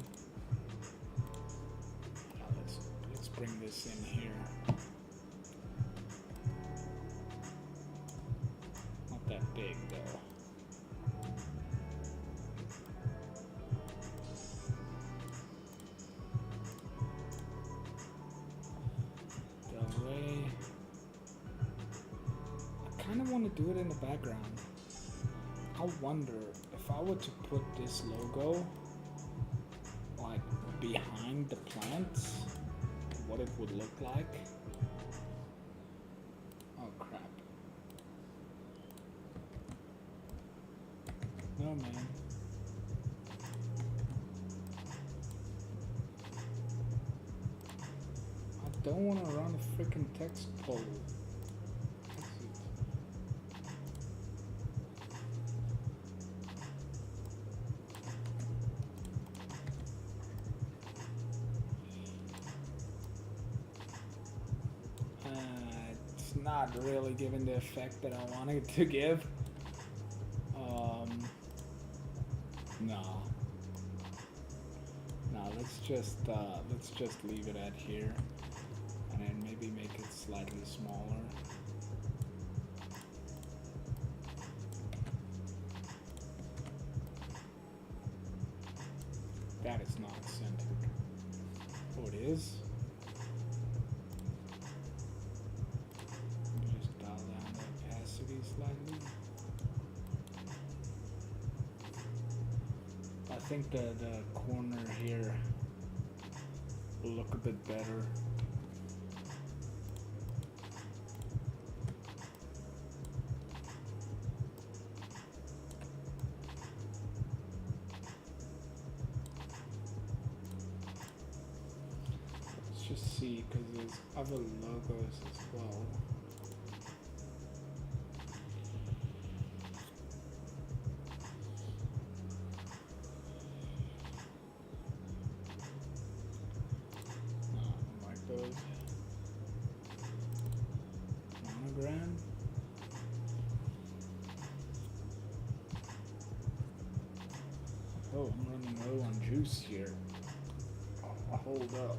Yeah, let's bring this in here. That big though. Del Rey. I kind of want to do it in the background. I wonder if I were to put this logo like behind the plants, what it would look like. Oh crap. No, man. I don't want to run a freaking text poll. It's not really giving the effect that I wanted it to give. No, let's just leave it at here, and then maybe make it slightly smaller. That is not centered. Oh, it is? Let me just dial down the opacity slightly. I think the corner here will look a bit better. Let's just see, because there's other logos as well. Monogram. Oh, I'm running low on juice here. Hold up.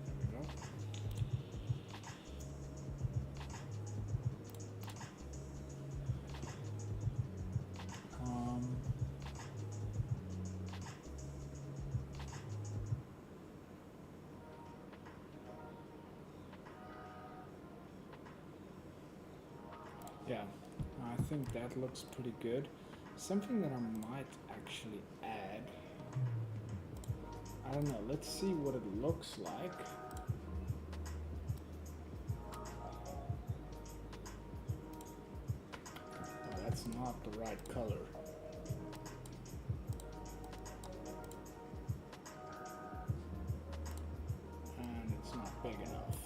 There we go. Yeah, I think that looks pretty good. Something that I might actually add. I don't know, let's see what it looks like. Oh, that's not the right color. And it's not big enough.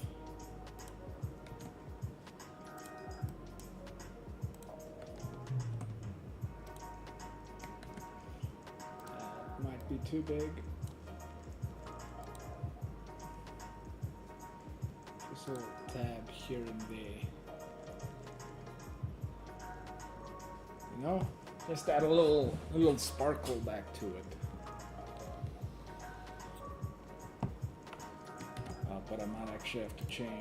Might be too big. Just a little tab here and there. You know, just add a little sparkle back to it. But I might actually have to change.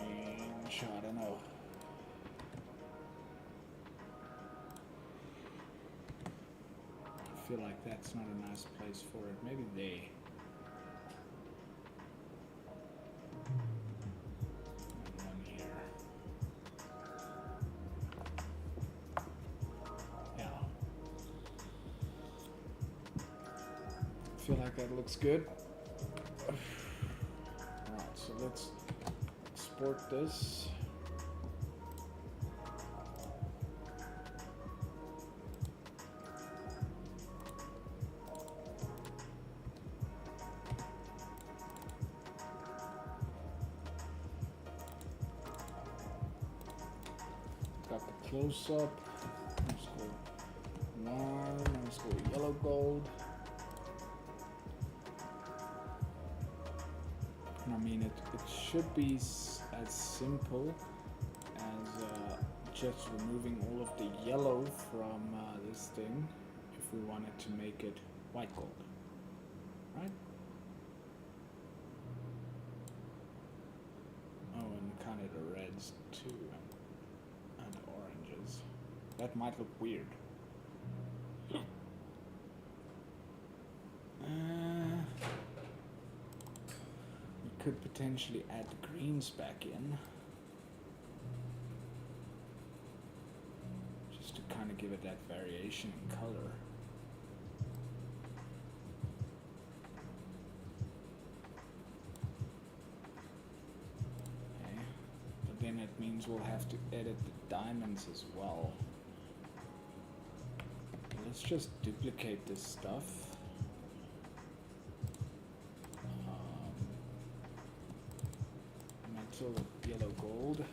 I don't know. I feel like that's not a nice place for it. Maybe they. And one here. Yeah. I feel like that looks good. Alright, so let's export this. Got the close up. Let's go warm. Let's go yellow gold. And I mean, it should be as simple as just removing all of the yellow from this thing if we wanted to make it white gold, right? Oh, and kind of the reds too. And oranges. That might look weird. We could potentially add the greens back in. Just to kind of give it that variation in color. Okay. But then it means we'll have to edit the diamonds as well. Let's just duplicate this stuff. Metal yellow gold.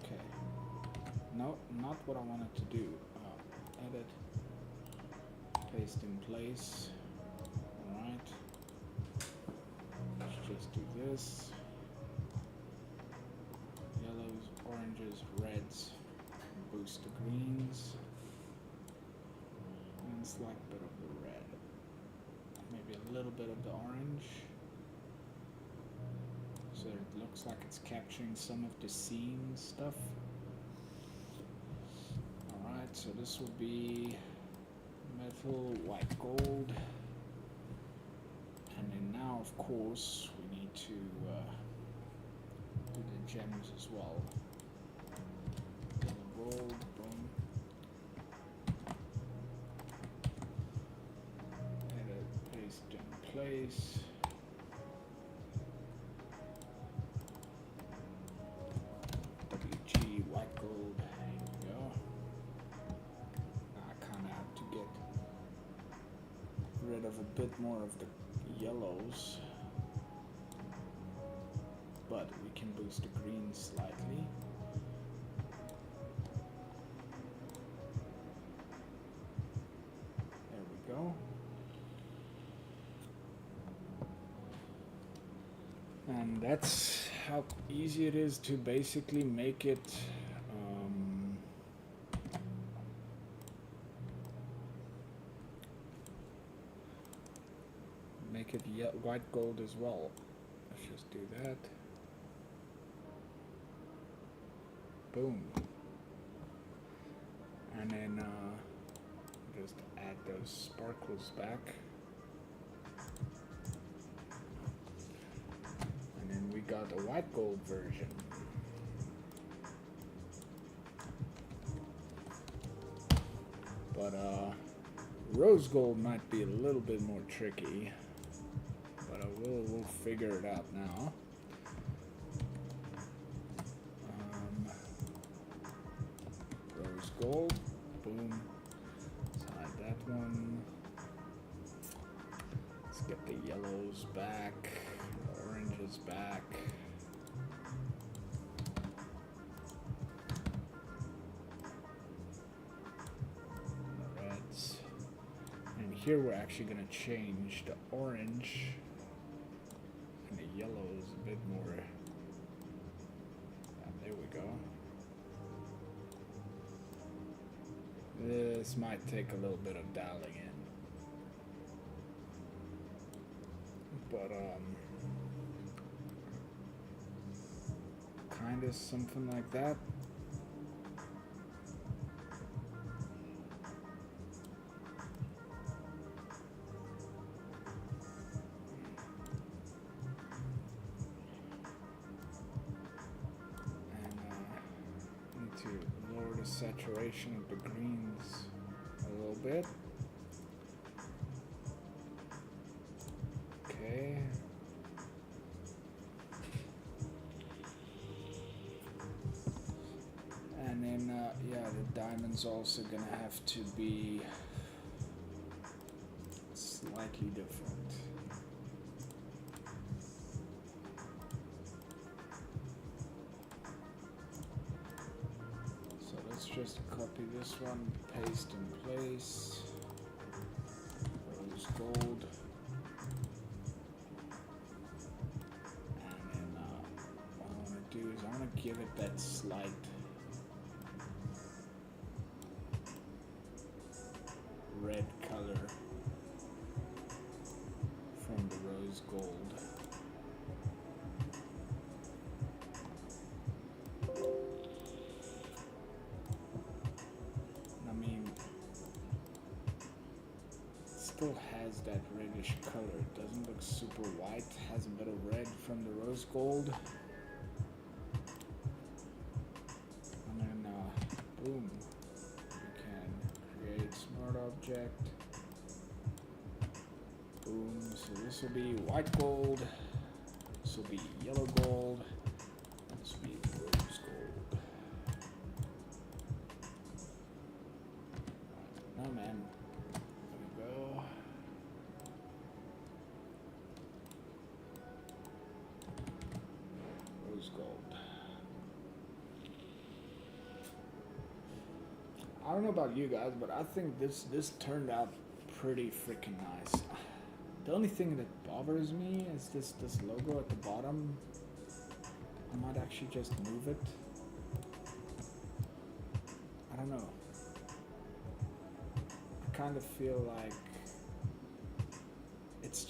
Okay. No, not what I wanted to do. Edit. Paste in place. Alright. Let's just do this. Yellows, oranges, reds. Boost the greens. And select a bit of the red. Maybe a little bit of the orange. So it looks like it's capturing some of the scene stuff. Alright, so this will be metal, white gold. And then now, of course, we need to do the gems as well. Yellow gold, boom. Edit, paste in place. WG, white gold. Here we go. Now I kind of have to get rid of a bit more of the yellows. but we can boost the green slightly. There we go. And that's how easy it is to basically make it white gold as well. Let's just do that. Boom. And then just add those sparkles back. And then we got a white gold version. But rose gold might be a little bit more tricky. But we'll figure it out now. Rose gold, boom. Slide that one. Let's get the yellows back, the oranges back. The reds. And here we're actually going to change the orange. And the yellow is a bit more. There we go. This might take a little bit of dialing in. But kind of something like that. Saturation of the greens a little bit. Okay. And then, yeah, the diamond's also gonna have to be slightly different. Just copy this one, paste in place, rose gold, and then what I want to do is I want to give it that slight red color from the rose gold. Still has that reddish color. It doesn't look super white. Has a bit of red from the rose gold. And then boom, we can create smart object. Boom. So this will be white gold. This will be yellow gold. This will be rose gold. No man. I don't know about you guys, but I think this turned out pretty freaking nice. The only thing that bothers me is this logo at the bottom. I might actually just move it. I don't know. I kind of feel like it's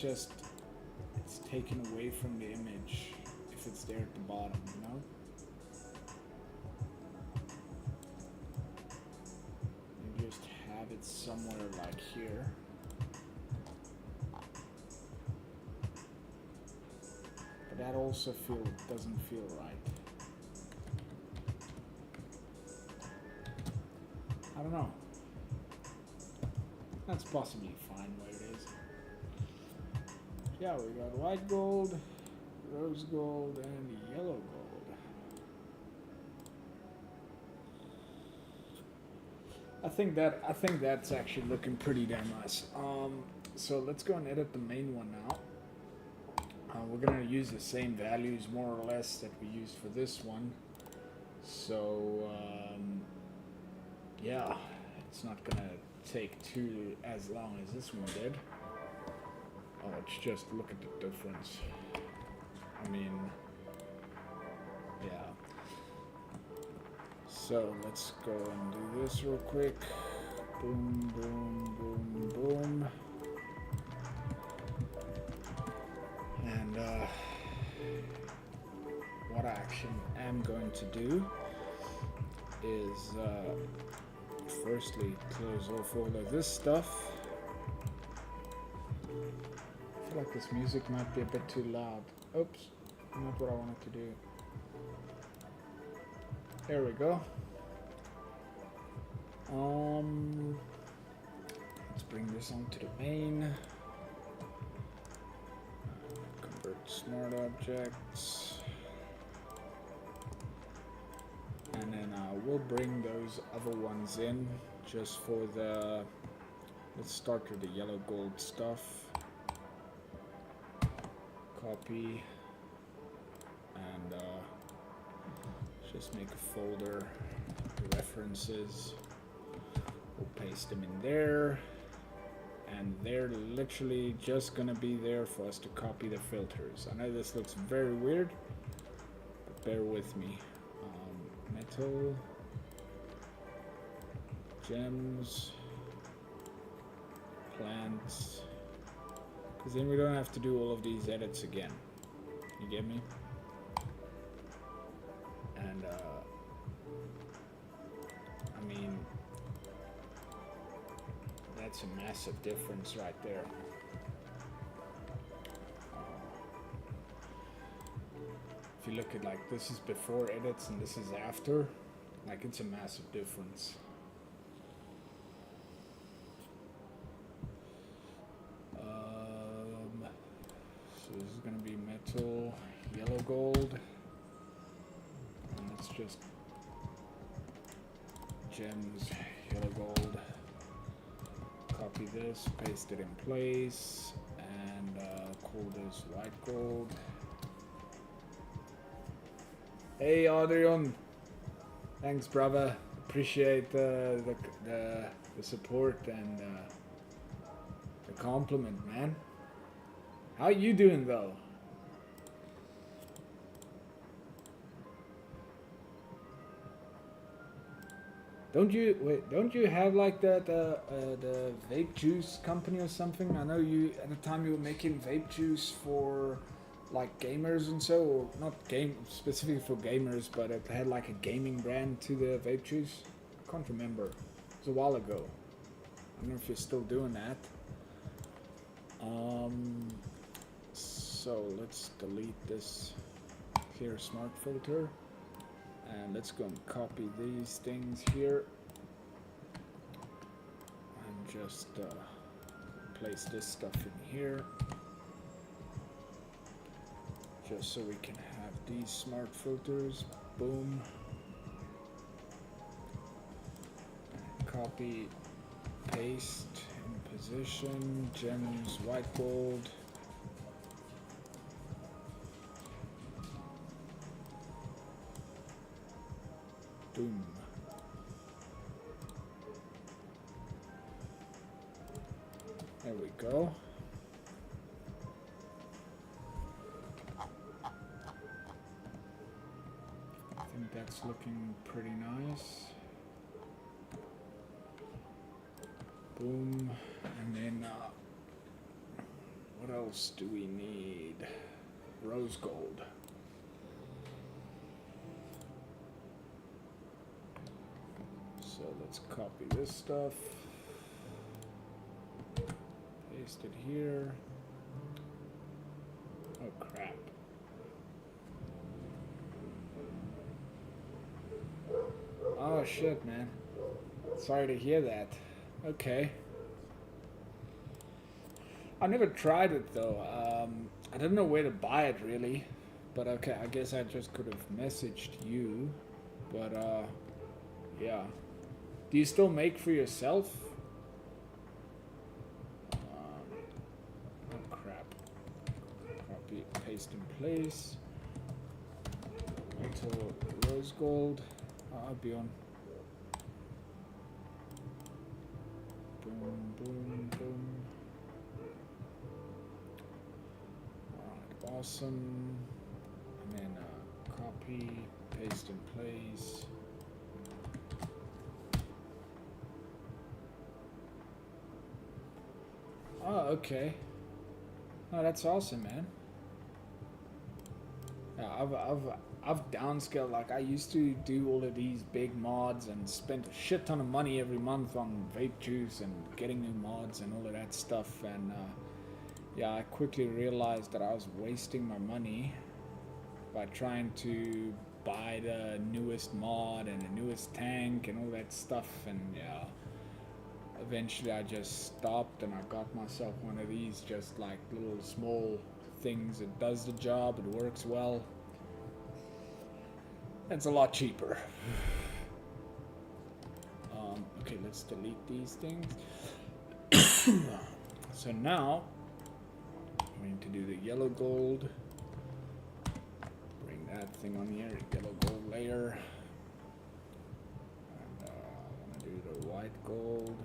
taken away from the image if it's there at the bottom, you know? Have it somewhere like here. But that also doesn't feel right. I don't know. That's possibly fine where it is. Yeah, we got white gold, rose gold, and yellow gold. I think that's actually looking pretty damn nice. So let's go and edit the main one now. We're gonna use the same values more or less that we used for this one. So yeah, it's not gonna take as long as this one did. Oh, it's just look at the difference. I mean, yeah. So let's go and do this real quick. Boom, boom, boom, boom. And what I actually am going to do is firstly close off all of this stuff. I feel like this music might be a bit too loud. Oops, not what I wanted to do. There we go. Let's bring this onto the main. Convert smart objects. And then we'll bring those other ones in just for the, let's start with the yellow gold stuff. Copy. And just make a folder, references. We'll paste them in there. And they're literally just gonna be there for us to copy the filters. I know this looks very weird, but bear with me. Metal, gems, plants, because then we don't have to do all of these edits again. You get me? And I mean, that's a massive difference right there. If you look at like this is before edits and this is after, like it's a massive difference. So this is gonna be metal, yellow gold, and it's just gems, yellow gold. Copy this, paste it in place, and call this white gold. Hey Adrian, thanks brother, appreciate the support and the compliment, man. How you doing though? Don't you have like that the vape juice company or something? I know you at the time you were making vape juice for like gamers and so, or not game specifically for gamers, but it had like a gaming brand to the vape juice. I can't remember. It was a while ago. I don't know if you're still doing that. So let's delete this here smart filter, and let's go and copy these things here, and just place this stuff in here. Just so we can have these smart filters. Boom. Copy, paste in position, gems, white gold. Boom. There we go. That's looking pretty nice. Boom. And then what else do we need? Rose gold. So let's copy this stuff. Paste it here. Oh crap. Oh shit, man. Sorry to hear that. Okay. I never tried it though. I didn't know where to buy it really. But okay, I guess I just could have messaged you. But yeah. Do you still make for yourself? Oh crap. Copy, paste in place. Until rose gold. I'll be on. Boom, boom, boom. Alright, awesome. And then copy, paste in place. Oh, okay. Oh, that's awesome, man. Yeah, I've downscaled. Like, I used to do all of these big mods and spent a shit ton of money every month on vape juice and getting new mods and all of that stuff. And yeah, I quickly realized that I was wasting my money by trying to buy the newest mod and the newest tank and all that stuff. And yeah, eventually I just stopped and I got myself one of these, just like little small things. It does the job, it works well. It's a lot cheaper. Okay, let's delete these things. So now we need to do the yellow gold. Bring that thing on here, yellow gold layer. And I'm gonna do the white gold.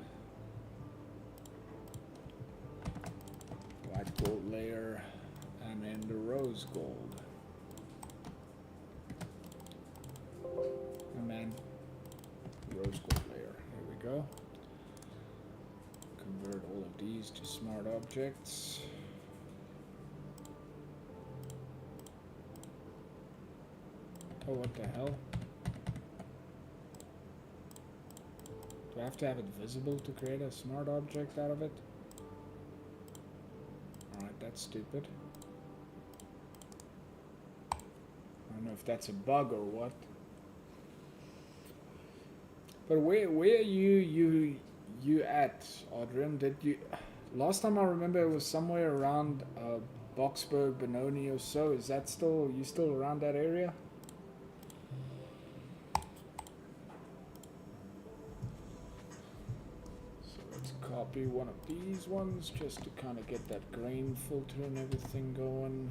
White gold layer, and then the rose gold. And then rose gold layer. Here we go. Convert all of these to smart objects. Oh, what the hell? Do I have to have it visible to create a smart object out of it? Alright, that's stupid. I don't know if that's a bug or what. But where are you at, Audrim? Did you last time I remember it was somewhere around Boxburg, Benoni or so. Is that still you still around that area? So let's copy one of these ones just to kind of get that grain filter and everything going.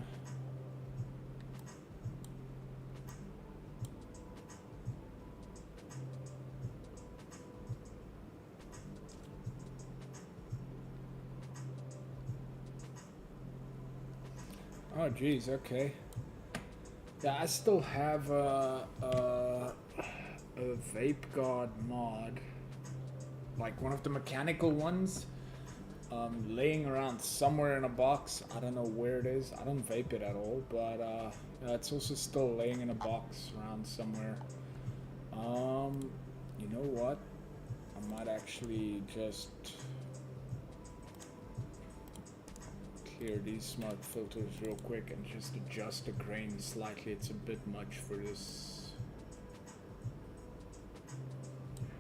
Oh geez, okay. Yeah, I still have a Vape God mod, like one of the mechanical ones, laying around somewhere in a box. I don't know where it is. I don't vape it at all, but yeah, it's also still laying in a box around somewhere. You know what? I might actually just clear these smart filters real quick and just adjust the grain slightly. It's a bit much for this.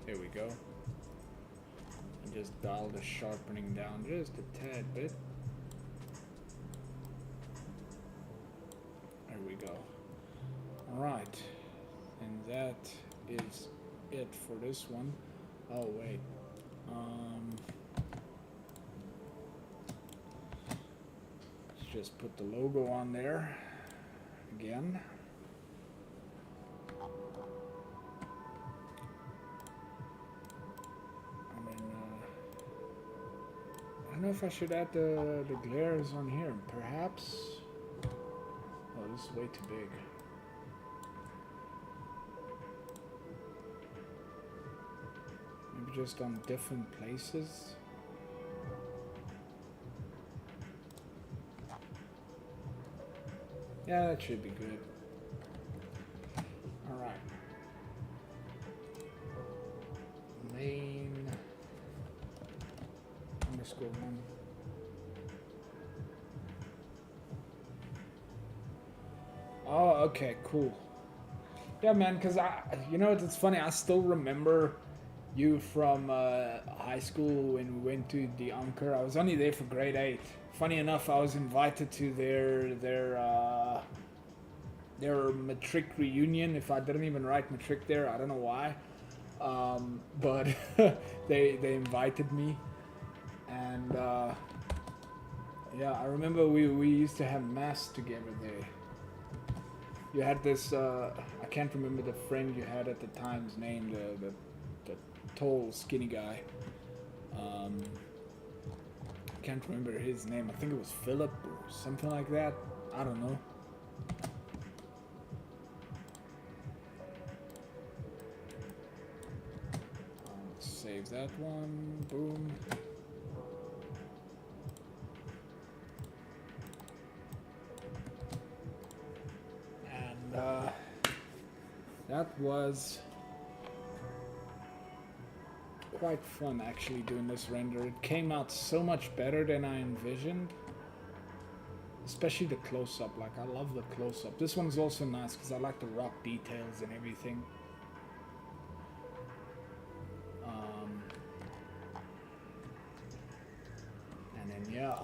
There we go. And just dial the sharpening down just a tad bit. There we go. Alright. And that is it for this one. Oh wait. Just put the logo on there again. And then I don't know if I should add the glares on here. Perhaps. Oh, this is way too big. Maybe just on different places. Yeah, that should be good. Alright. Main _1. Oh, okay, cool. Yeah, man, because you know, it's funny, I still remember you from high school when we went to the Anker. I was only there for grade 8. Funny enough, I was invited to their matric reunion. If I didn't even write matric there, I don't know why, but they invited me, and Yeah, I remember we used to have mass together there. You had this, I can't remember the friend you had at the time's name, the tall, skinny guy. I can't remember his name. I think it was Philip or something like that. I don't know. Save that one. Boom. And that was quite fun actually doing this render. It came out so much better than I envisioned. Especially the close-up. Like, I love the close-up. This one's also nice because I like the rock details and everything. And then, yeah.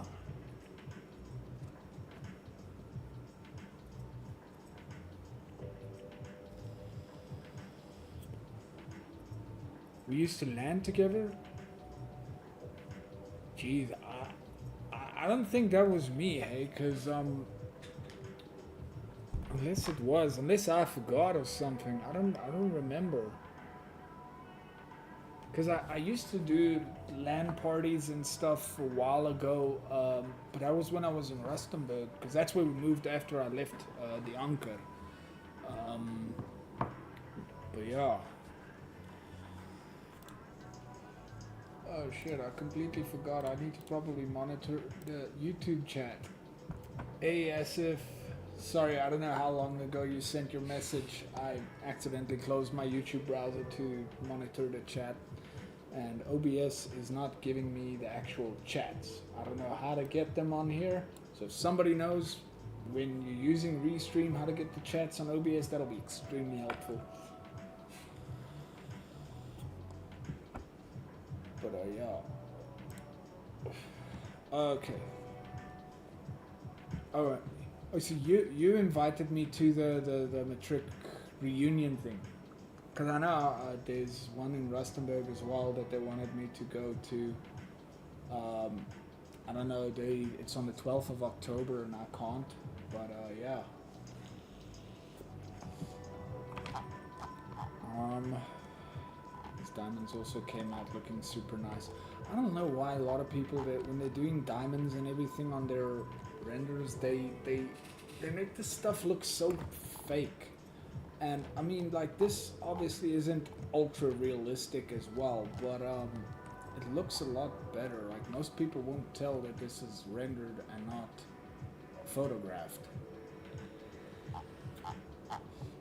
We used to land together. Jeez, I don't think that was me, hey, cause unless it was, unless I forgot or something, I don't remember. Cause I used to do LAN parties and stuff a while ago, but that was when I was in Rustenburg, cause that's where we moved after I left the Anker. But yeah. Oh shit, I completely forgot. I need to probably monitor the YouTube chat. ASF, sorry, I don't know how long ago you sent your message. I accidentally closed my YouTube browser to monitor the chat. And OBS is not giving me the actual chats. I don't know how to get them on here. So if somebody knows when you're using Restream how to get the chats on OBS, that'll be extremely helpful. But yeah. Okay. Alright. Oh, so you invited me to the Matric reunion thing. Because I know there's one in Rustenburg as well that they wanted me to go to. I don't know, it's on the 12th of October and I can't. But yeah. These diamonds also came out looking super nice. I don't know why a lot of people that when they're doing diamonds and everything on their renders, they make this stuff look so fake. And I mean, like, this obviously isn't ultra realistic as well, but it looks a lot better. Like, most people won't tell that this is rendered and not photographed.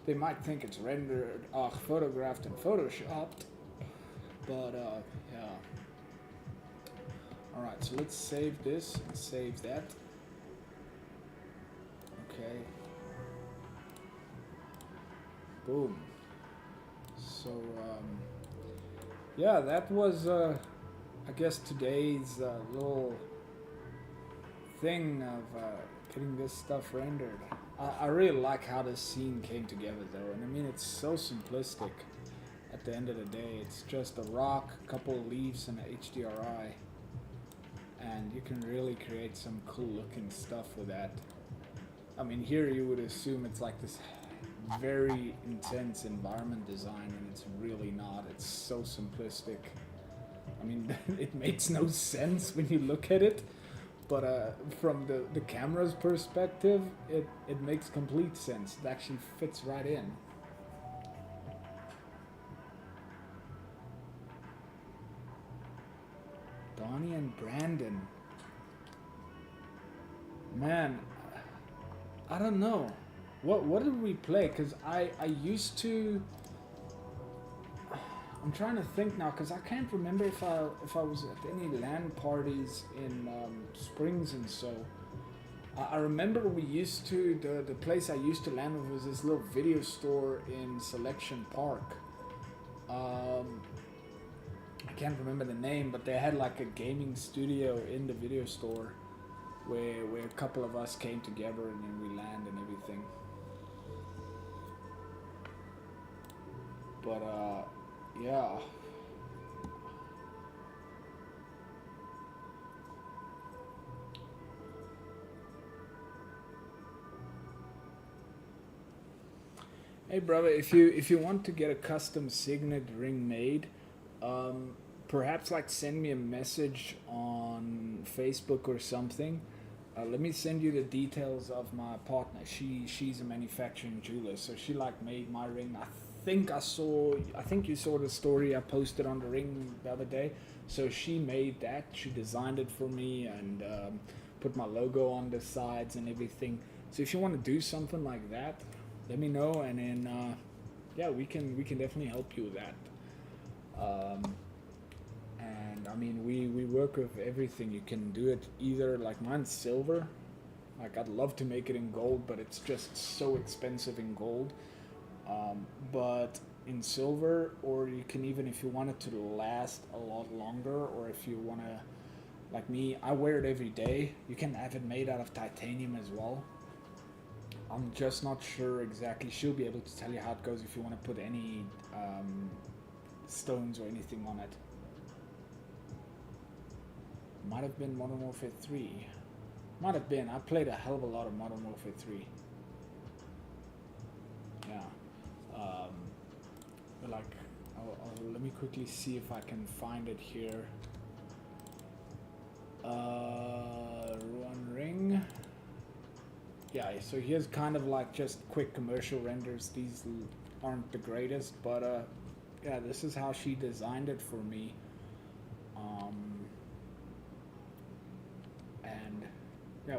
They might think it's rendered, photographed and photoshopped, but yeah. Alright, so let's save this and save that. Okay. Boom. So, yeah, that was, I guess, today's little thing of getting this stuff rendered. I really like how this scene came together, though, and I mean, it's so simplistic at the end of the day. It's just a rock, a couple of leaves, and an HDRI, and you can really create some cool looking stuff with that. I mean, here you would assume it's like this very intense environment design, and it's really not. It's so simplistic. I mean, it makes no sense when you look at it, but from the camera's perspective, it makes complete sense. It actually fits right in. Donnie and Brandon. Man, I don't know. What did we play? Because I used to... I'm trying to think now, because I can't remember if I was at any LAN parties in Springs and so. I remember we used to... The place I used to LAN with was this little video store in Selection Park. I can't remember the name, but they had like a gaming studio in the video store where a couple of us came together and then we LANed and everything. But yeah. Hey, brother, if you want to get a custom signet ring made, um, perhaps like send me a message on Facebook or something. Let me send you the details of my partner. She's a manufacturing jeweler, so she like made my ring. I think you saw the story I posted on the ring the other day. So she made that. She designed it for me and put my logo on the sides and everything. So if you want to do something like that, let me know, and then yeah, we can definitely help you with that. Um, and I mean, we work with everything. You can do it either like mine's silver. Like I'd love to make it in gold, but it's just so expensive in gold. But in silver, or you can, even if you want it to last a lot longer, or if you want to, like me, I wear it every day. You can have it made out of titanium as well. I'm just not sure exactly. She'll be able to tell you how it goes if you want to put any stones or anything on it. Might have been Modern Warfare 3. Might have been. I played a hell of a lot of Modern Warfare 3. Yeah. Um, but like, let me quickly see if I can find it here. Ruan Ring. Yeah, so here's kind of like just quick commercial renders. These aren't the greatest, but yeah, this is how she designed it for me. And yeah,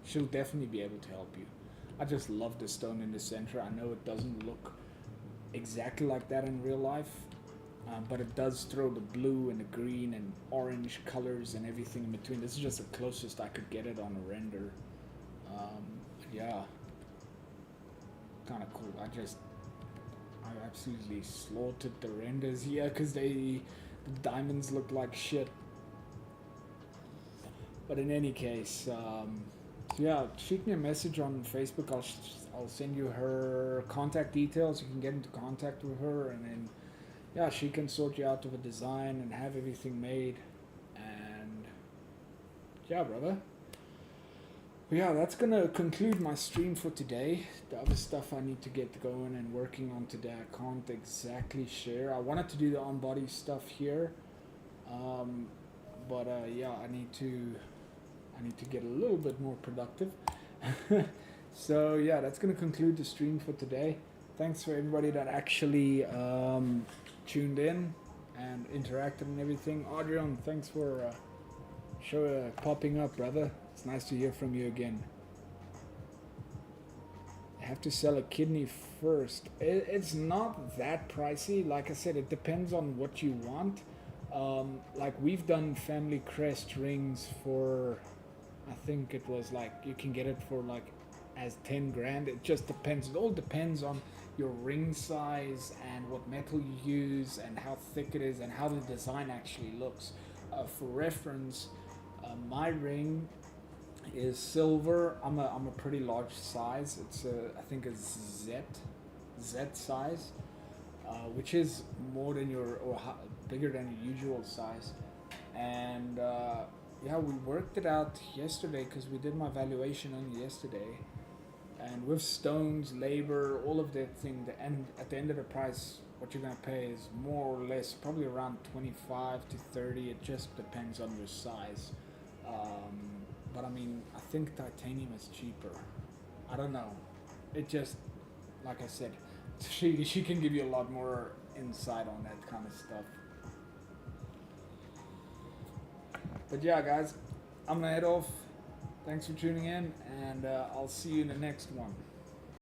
she'll definitely be able to help you. I just love the stone in the center. I know it doesn't look exactly like that in real life, but it does throw the blue and the green and orange colors and everything in between. This is just the closest I could get it on a render. Yeah, kind of cool. I absolutely slaughtered the renders here because the diamonds look like shit. But in any case, so yeah, shoot me a message on Facebook. I'll send you her contact details. You can get into contact with her, and then yeah, she can sort you out with a design and have everything made. And yeah, brother. Yeah, that's gonna conclude my stream for today. The other stuff I need to get going and working on today, I can't exactly share. I wanted to do the on body stuff here, but yeah, I need to get a little bit more productive. So yeah, that's gonna conclude the stream for today. Thanks for everybody that actually tuned in and interacted and everything. Adrian, thanks for popping up, brother. It's nice to hear from you again. I have to sell a kidney first. It's not that pricey. Like I said, it depends on what you want. Like we've done family crest rings for, I think it was like, you can get it for like as 10 grand. It just depends. It all depends on your ring size and what metal you use and how thick it is and how the design actually looks. For reference, my ring is silver. I'm a pretty large size. It's I think a Z size, which is more than bigger than your usual size. And yeah, we worked it out yesterday because we did my valuation only yesterday. And with stones, labor, all of that thing, at the end of the price, what you're gonna pay is more or less probably around 25 to 30. It just depends on your size. But I mean, I think titanium is cheaper. I don't know. It just, like I said, she can give you a lot more insight on that kind of stuff. But yeah, guys, I'm gonna head off. Thanks for tuning in, and I'll see you in the next one.